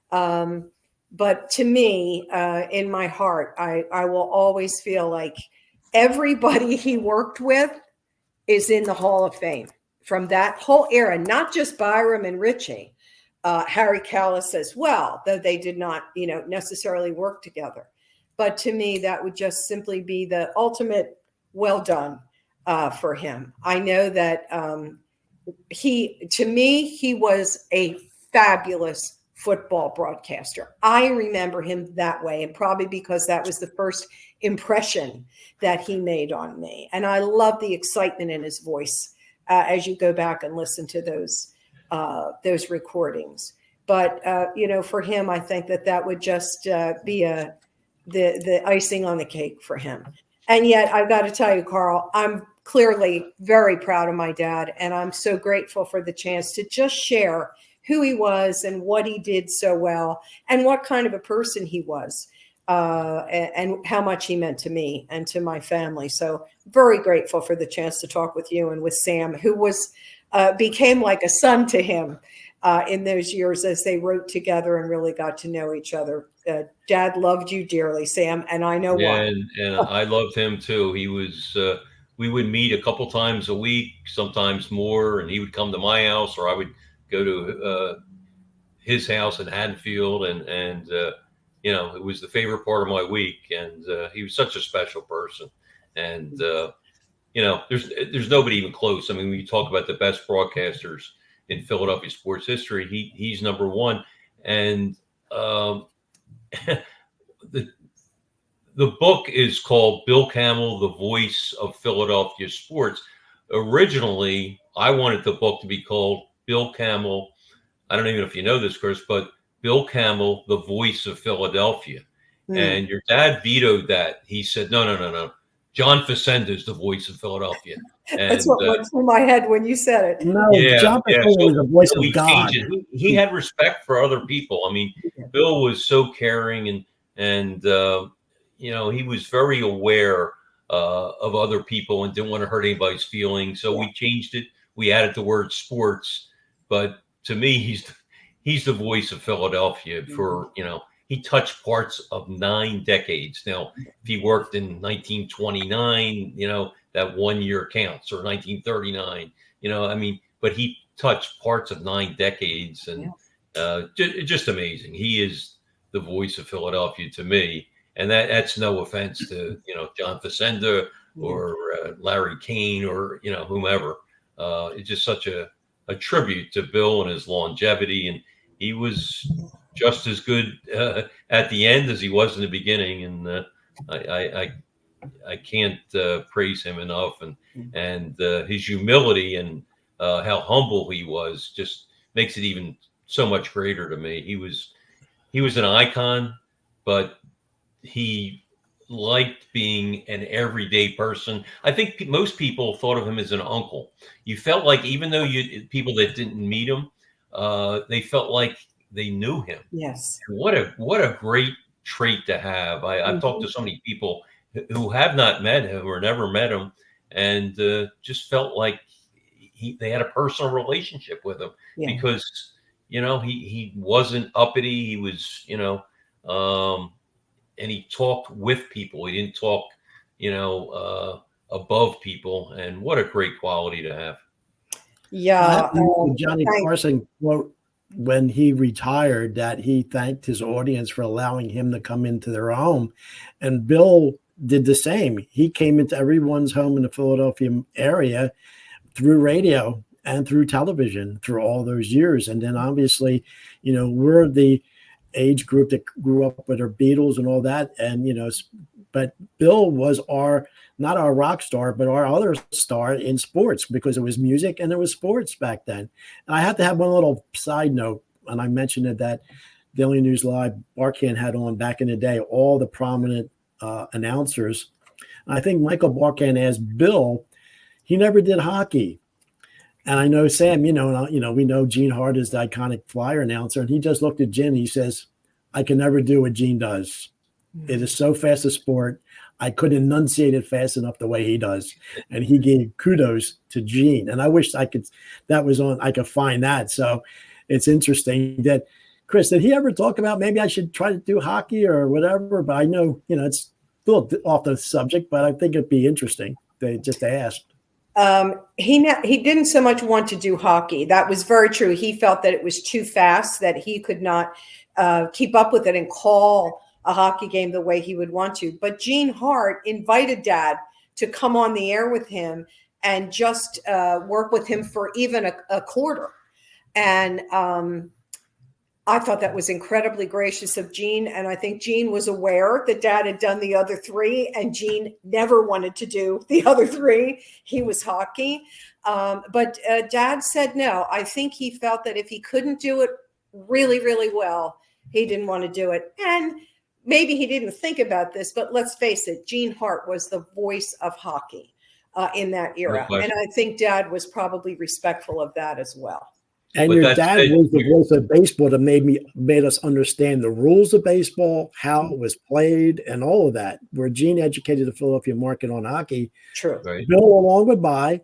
But to me, in my heart, I will always feel like everybody he worked with is in the Hall of Fame from that whole era, not just Byram and Richie, Harry Callis as well, though they did not, necessarily work together. But to me, that would just simply be the ultimate well done for him. I know that he was a fabulous football broadcaster. I remember him that way, and probably because that was the first impression that he made on me. And I love the excitement in his voice as you go back and listen to those recordings. But for him, I think that would just be the icing on the cake for him. And yet, I've got to tell you, Carl, I'm clearly very proud of my dad, and I'm so grateful for the chance to just share who he was and what he did so well and what kind of a person he was and how much he meant to me and to my family. So very grateful for the chance to talk with you and with Sam, who became like a son to him in those years as they wrote together and really got to know each other. Dad loved you dearly, Sam, and I know why. And I loved him too. He was, we would meet a couple times a week, sometimes more, and he would come to my house or I would go to his house in Haddonfield, and it was the favorite part of my week. And he was such a special person. And there's nobody even close. I mean, when you talk about the best broadcasters in Philadelphia sports history, he's number one. And the book is called Bill Campbell, The Voice of Philadelphia Sports. Originally, I wanted the book to be called Bill Campbell. I don't even know if you know this, Chris, but Bill Campbell, The Voice of Philadelphia. And your dad vetoed that. He said, no. John Facenda is the voice of Philadelphia. And, that's what went through my head when you said it. No, John Facenda was the voice of God. He had respect for other people. I mean, Bill was so caring and he was very aware of other people and didn't want to hurt anybody's feelings. So we changed it. We added the word sports. But to me, he's the voice of Philadelphia for, he touched parts of 9 decades. Now, if he worked in 1929, that 1 year counts, or 1939, but he touched parts of 9 decades and just amazing. He is the voice of Philadelphia to me. And that's no offense to, John Facenda or Larry Kane or, whomever. It's just such a tribute to Bill and his longevity. And he was just as good at the end as he was in the beginning. And I can't praise him enough. And his humility and how humble he was just makes it even so much greater to me. He was an icon, but he liked being an everyday person. I think most people thought of him as an uncle. You felt like even though people that didn't meet him, they felt like they knew him. Yes. What a great trait to have. I've talked to so many people who have not met him or never met him, and just felt like they had a personal relationship with him because he wasn't uppity. He was and he talked with people. He didn't talk above people. And what a great quality to have. Yeah, Johnny Carson quote when he retired that he thanked his audience for allowing him to come into their home, and Bill did the same. He came into everyone's home in the Philadelphia area through radio and through television through all those years. And then obviously, we're the age group that grew up with our Beatles and all that. And, but Bill was not our rock star, but our other star in sports, because it was music and it was sports back then. And I have to have one little side note. And I mentioned it that Daily News Live, Barkan had on back in the day, all the prominent announcers. And I think Michael Barkan asked Bill, he never did hockey. And I know Sam, we know Gene Hart is the iconic Flyer announcer, and he just looked at Gene and he says, I can never do what Gene does. It is so fast a sport. I couldn't enunciate it fast enough the way he does. And he gave kudos to Gene. And I wish I could find that. So it's interesting that, Chris, did he ever talk about maybe I should try to do hockey or whatever? But I know, it's a little off the subject, but I think it'd be interesting just to ask. He didn't so much want to do hockey. That was very true. He felt that it was too fast, that he could not keep up with it and call a hockey game the way he would want to. But Gene Hart invited Dad to come on the air with him and just work with him for even a quarter. And I thought that was incredibly gracious of Gene. And I think Gene was aware that Dad had done the other three, and Gene never wanted to do the other three. He was hockey. But Dad said no. I think he felt that if he couldn't do it really, really well, he didn't want to do it. And maybe he didn't think about this, but let's face it, Gene Hart was the voice of hockey in that era. And I think Dad was probably respectful of that as well. And your dad was the voice of baseball that made us understand the rules of baseball, how it was played, and all of that. Where Gene educated the Philadelphia market on hockey. True. Right. Bill, along with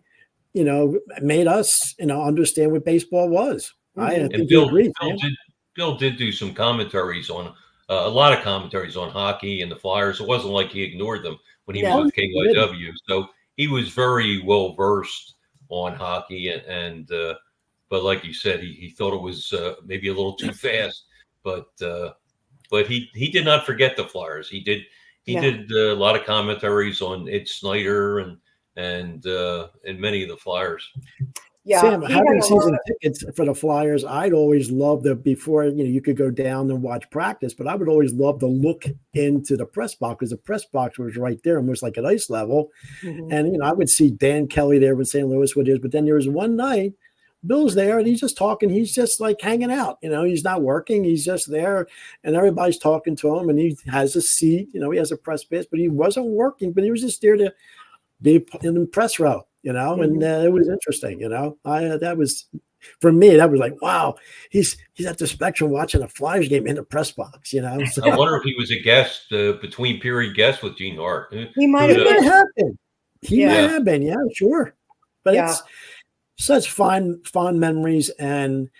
made us, understand what baseball was. I think you agree. Bill did do some commentaries on a lot of commentaries on hockey and the Flyers. It wasn't like he ignored them when he was with KYW. So he was very well versed on hockey, but like you said, he thought it was maybe a little too fast. But he did not forget the Flyers. He did a lot of commentaries on Ed Snyder and many of the Flyers. Yeah, Sam, having season tickets for the Flyers, I'd always love before you could go down and watch practice, but I would always love to look into the press box, because the press box was right there, almost like at ice level. Mm-hmm. And I would see Dan Kelly there with St. Louis, what it is. But then there was one night, Bill's there and he's just talking. He's just like hanging out. He's not working. He's just there, and everybody's talking to him. And he has a seat. He has a press pass, but he wasn't working. But he was just there to be in the press row. And it was interesting. That was, for me, that was like, wow, he's at the Spectrum watching a Flyers game in the press box. So, I wonder if he was a guest, between period guest with Gene Hart. He might have been. He might have been. Yeah, sure. But it's such fond memories, and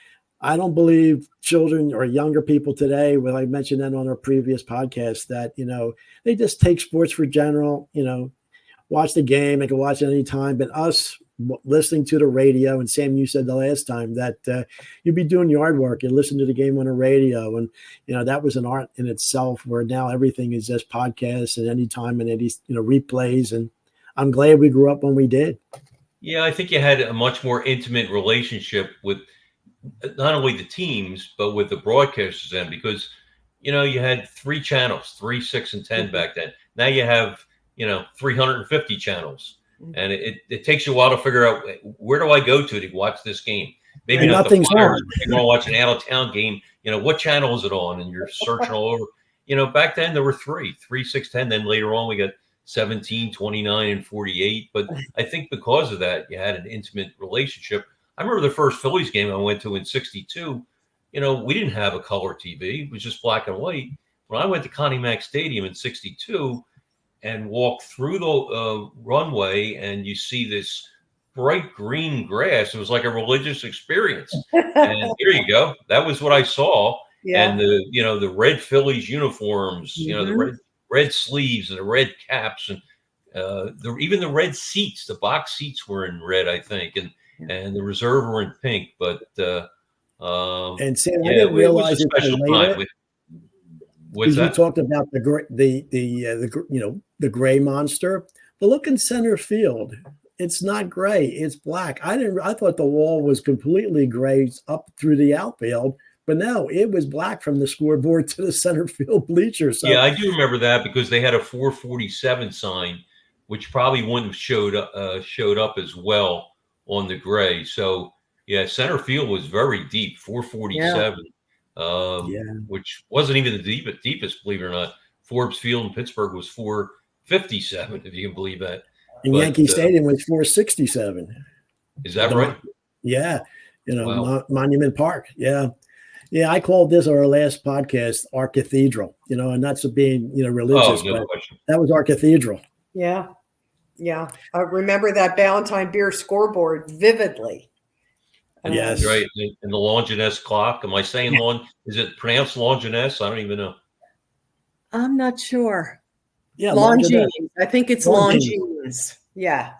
I don't believe children or younger people today, I mentioned that on our previous podcast, that they just take sports for general. Watch the game. They can watch it anytime. But us listening to the radio, and Sam, you said the last time that you'd be doing yard work and listen to the game on the radio. And, that was an art in itself, where now everything is just podcasts and anytime and any, replays. And I'm glad we grew up when we did. Yeah, I think you had a much more intimate relationship with not only the teams, but with the broadcasters then, because, you had 3 channels, 3, 6, and 10 back then. Now you have 350 channels, and it takes you a while to figure out, where do I go to watch this game? Maybe not nothing's the Flyers. on. You want to watch an out of town game, what channel is it on? And you're searching all over. Back then there were 3, 6, 10. Then later on we got 17, 29, and 48. But I think because of that, you had an intimate relationship. I remember the first Phillies game I went to in '62. We didn't have a color TV. It was just black and white. When I went to Connie Mack Stadium in '62 and walked through the runway, and you see this bright green grass, it was like a religious experience. And here you go. That was what I saw. Yeah. And the red Phillies uniforms, the red sleeves and the red caps, and even the red seats. The box seats were in red, I think, and the reserve were in pink. But and Sam, I didn't realize it was a special time. What's that? You talked about the gray monster. The look in center field, it's not gray, it's black. I thought the wall was completely gray up through the outfield, but no, it was black from the scoreboard to the center field bleachers. So, yeah, I do remember that, because they had a 447 sign, which probably wouldn't have showed up as well on the gray. So yeah, center field was very deep, 447. Which wasn't even the deepest, believe it or not. Forbes Field in Pittsburgh was 457, if you can believe that. And Yankee Stadium was 467. Is that right? Yeah. Wow. Monument Park. Yeah. Yeah. I called this our last podcast, our cathedral, and that's being, Oh, religious, no but question. that was our cathedral. Yeah. Yeah. I remember that Ballantine beer scoreboard vividly. Yes. Right. And the Longinus clock. Am I saying is it pronounced Longinus? I don't even know. I'm not sure. Yeah. Longines. I think it's Longines. Longines. Yeah.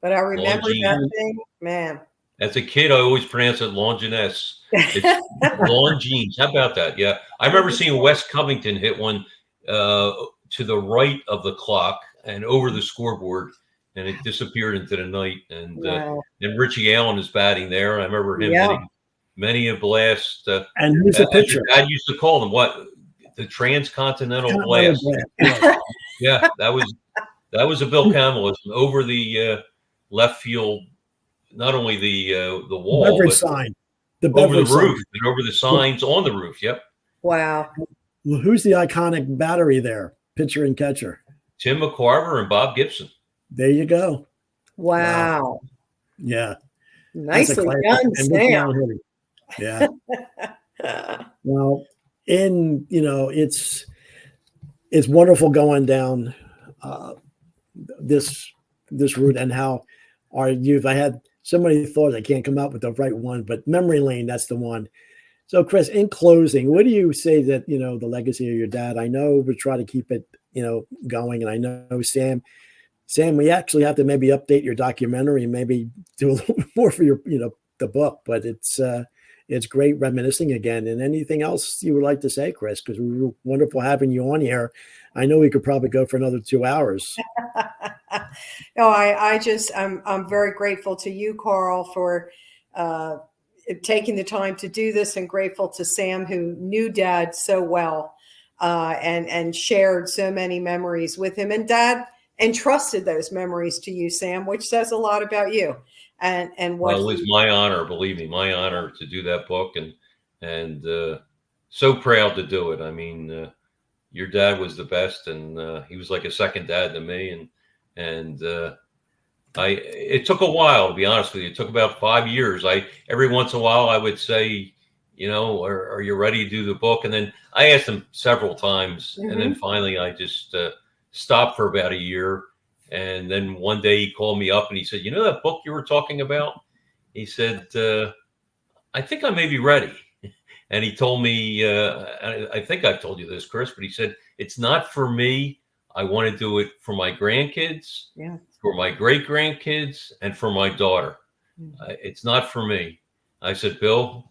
But I remember that Longines. thing, man. As a kid, I always pronounce it Longinus. It's Longines. How about that? Yeah. I remember seeing Wes Covington hit one to the right of the clock and over the scoreboard, and it disappeared into the night. And Wow. and Richie Allen is batting there. I remember him Yeah. hitting many a blast. And who's the As pitcher? your dad used to call them, what? The transcontinental blast. Yes. Yeah, that was a Bill Campbellism over the left field. Not only the wall, Beverage but sign. The over the beverage sign. roof and over the signs on the roof. Yep. Wow. Well, who's the iconic battery there? Pitcher and catcher. Tim McCarver and Bob Gibson. There you go. Wow. Yeah. Nicely classic. done, And Rick Sam. Allen hitting. Yeah. Well, it's wonderful going down this route, and how our youth. I had so many thoughts. I can't come up with the right one, but memory lane, that's the one. So, Chris, in closing, what do you say that, the legacy of your dad? I know we try to keep it, going. And I know, Sam, we actually have to maybe update your documentary and maybe do a little bit more for your, the book. But it's great reminiscing again. And anything else you would like to say, Chris? Because we were wonderful having you on here. I know we could probably go for another 2 hours. No, I'm very grateful to you, Carl, for taking the time to do this, and grateful to Sam, who knew Dad so well and shared so many memories with him. And Dad entrusted those memories to you, Sam, which says a lot about you. And what Well, it was my honor, believe me, my honor to do that book, and so proud to do it. I mean, your dad was the best, and he was like a second dad to me, and it took a while, to be honest with you. It took about 5 years. Every once in a while I would say, are you ready to do the book? And then I asked him several times, and then finally I just stopped for about a year. And then one day he called me up and he said, that book you were talking about? He said, I think I may be ready. And he told me, I think I've told you this, Chris, but he said, it's not for me. I want to do it for my grandkids, for my great grandkids, and for my daughter. It's not for me. I said, Bill,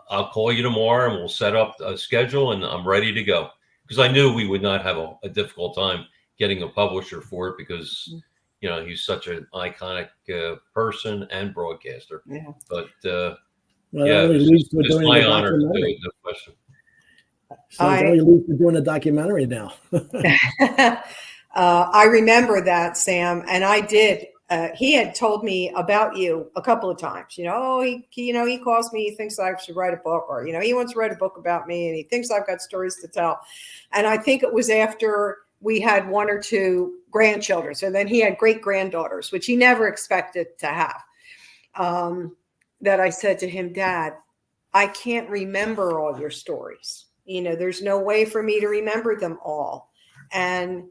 I'll call you tomorrow and we'll set up a schedule, and I'm ready to go. Because I knew we would not have a difficult time getting a publisher for it, because he's such an iconic person and broadcaster. Yeah. But it's my honor to do it. No question. So you're doing a documentary now. I remember that, Sam, and I did. He had told me about you a couple of times. He calls me. He thinks I should write a book, or he wants to write a book about me, and he thinks I've got stories to tell. And I think it was after we had 1 or 2 grandchildren. So then he had great granddaughters, which he never expected to have. That I said to him, Dad, I can't remember all your stories. There's no way for me to remember them all. And,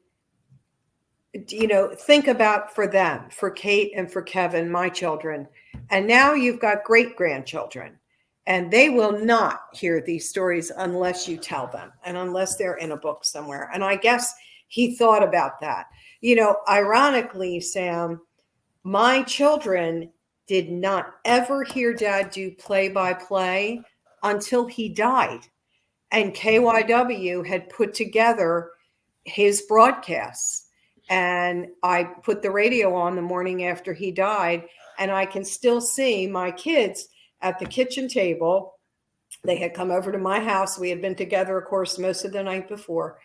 think about for them, for Kate and for Kevin, my children. And now you've got great grandchildren, and they will not hear these stories unless you tell them, and unless they're in a book somewhere. And I guess he thought about that. Ironically, Sam, my children did not ever hear Dad do play-by-play until he died. And KYW had put together his broadcasts. And I put the radio on the morning after he died, and I can still see my kids at the kitchen table. They had come over to my house. We had been together, of course, most of the night before.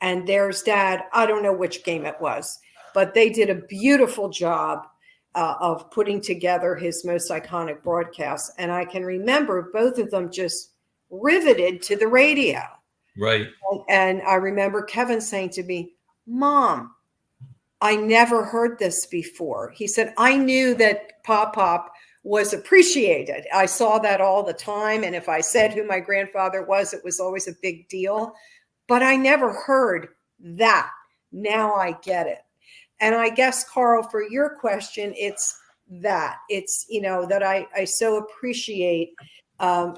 And there's Dad. I don't know which game it was, but they did a beautiful job of putting together his most iconic broadcasts. And I can remember both of them just riveted to the radio. Right. And I remember Kevin saying to me, Mom, I never heard this before. He said, I knew that Pop was appreciated. I saw that all the time. And if I said who my grandfather was, it was always a big deal. But I never heard that. Now I get it. And I guess, Carl, for your question, it's that. It's, that I so appreciate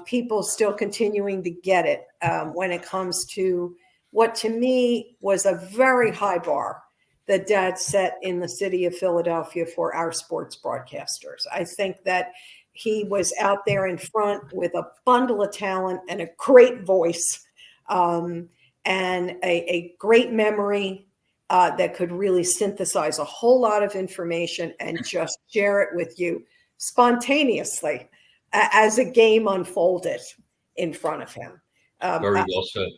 people still continuing to get it when it comes to what to me was a very high bar that Dad set in the city of Philadelphia for our sports broadcasters. I think that he was out there in front with a bundle of talent and a great voice and a great memory that could really synthesize a whole lot of information and just share it with you spontaneously as a game unfolded in front of him. Very well said.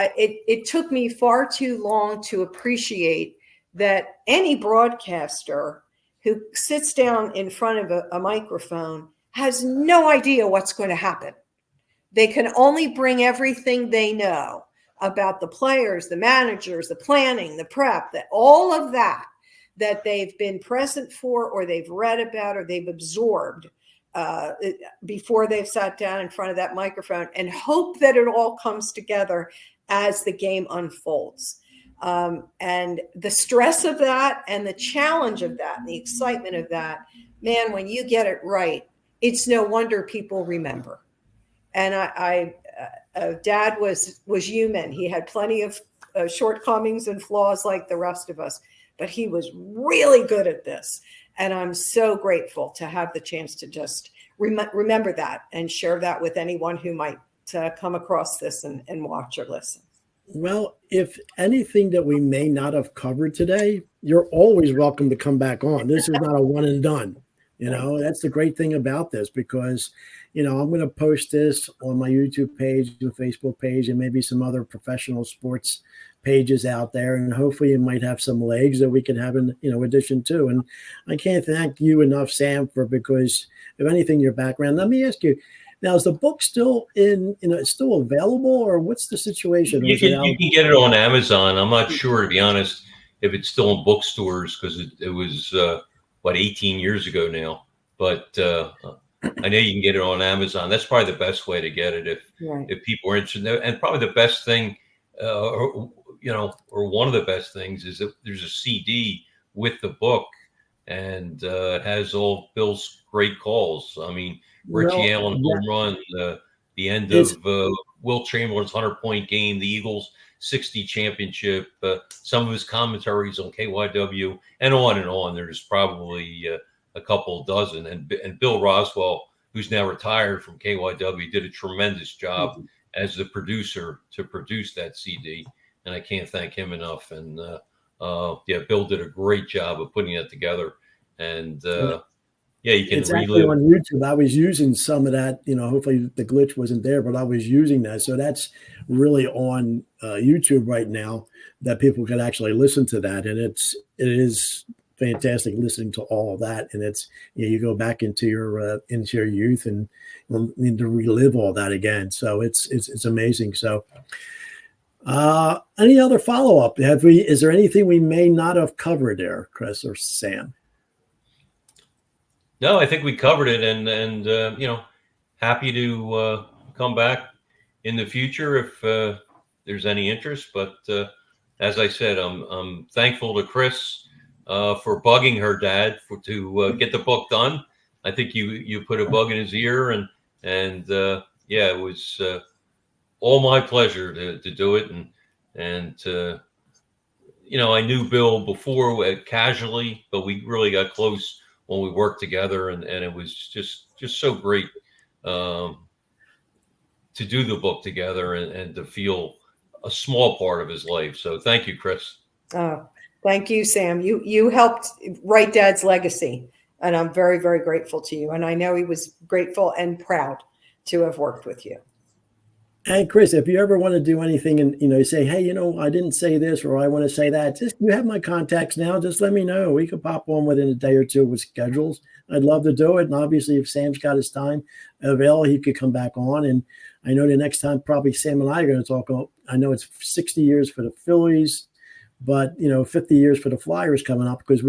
It took me far too long to appreciate that any broadcaster who sits down in front of a microphone has no idea what's going to happen. They can only bring everything they know about the players, the managers, the planning, the prep, that all of that they've been present for, or they've read about, or they've absorbed before they've sat down in front of that microphone, and hope that it all comes together as the game unfolds. And the stress of that and the challenge of that and the excitement of that, man, when you get it right, it's no wonder people remember. And Dad was human. He had plenty of shortcomings and flaws like the rest of us, but he was really good at this. And I'm so grateful to have the chance to just remember that and share that with anyone who might come across this and watch or listen. Well, if anything that we may not have covered today, you're always welcome to come back on. This is not a one and done. That's the great thing about this, because, I'm going to post this on my YouTube page and Facebook page and maybe some other professional sports pages out there. And hopefully it might have some legs that we can have in, addition to. And I can't thank you enough, Sam, because if anything, your background. Let me ask you, now, is the book still it's still available, or what's the situation? You can get it on Amazon. I'm not sure, to be honest, if it's still in bookstores, because it was, 18 years ago now. But I know you can get it on Amazon. That's probably the best way to get it if people are interested. And probably the best thing, or one of the best things, is that there's a CD with the book, and it has all Bill's great calls. I mean, Richie Allen home run, the end of Wilt Chamberlain's 100-point game, the Eagles' 60 championship, some of his commentaries on KYW, and on and on. There's probably a couple dozen. And Bill Roswell, who's now retired from KYW, did a tremendous job as the producer to produce that CD. And I can't thank him enough. And Bill did a great job of putting that together. And you can relive on YouTube. I was using some of that, hopefully the glitch wasn't there, but I was using that. So that's really on YouTube right now, that people can actually listen to that. And it is fantastic listening to all of that. And it's, you go back into your youth and need to relive all that again. So it's amazing. So any other follow-up? Is there anything we may not have covered there, Chris or Sam? No, I think we covered it, and happy to come back in the future if there's any interest. But as I said, I'm thankful to Chris for bugging her dad to get the book done. I think you put a bug in his ear, and it was all my pleasure to do it, and I knew Bill before casually, but we really got close when we worked together, and it was just so great to do the book together and to feel a small part of his life. So thank you, Chris. Thank you, Sam. You helped write Dad's legacy, and I'm very, very grateful to you. And I know he was grateful and proud to have worked with you. And Chris, if you ever want to do anything and, you say, hey, I didn't say this, or I want to say that, you have my contacts now. Just let me know. We could pop on within a day or two with schedules. I'd love to do it. And obviously, if Sam's got his time available, he could come back on. And I know the next time probably Sam and I are going to talk about, I know it's 60 years for the Phillies, but, 50 years for the Flyers coming up, because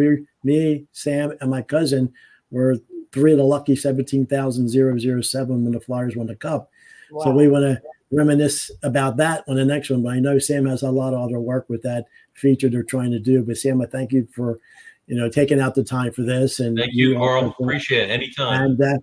me, Sam, and my cousin were 3 of the lucky 17,007 when the Flyers won the Cup. Wow. So we want to reminisce about that on the next one. But I know Sam has a lot of other work with that feature they're trying to do. But Sam, I thank you for, taking out the time for this. And Thank you, Carl. Appreciate it. Anytime. And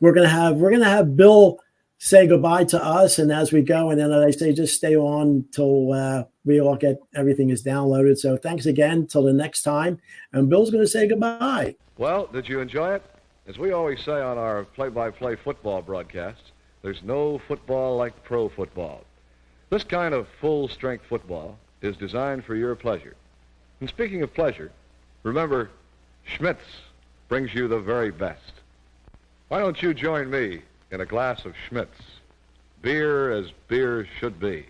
we're gonna have Bill say goodbye to us, and as we go, and then as I say, just stay on till we all get everything is downloaded. So thanks again till the next time. And Bill's going to say goodbye. Well, did you enjoy it? As we always say on our play-by-play football broadcasts, there's no football like pro football. This kind of full-strength football is designed for your pleasure. And speaking of pleasure, remember, Schmitz brings you the very best. Why don't you join me in a glass of Schmitz? Beer as beer should be.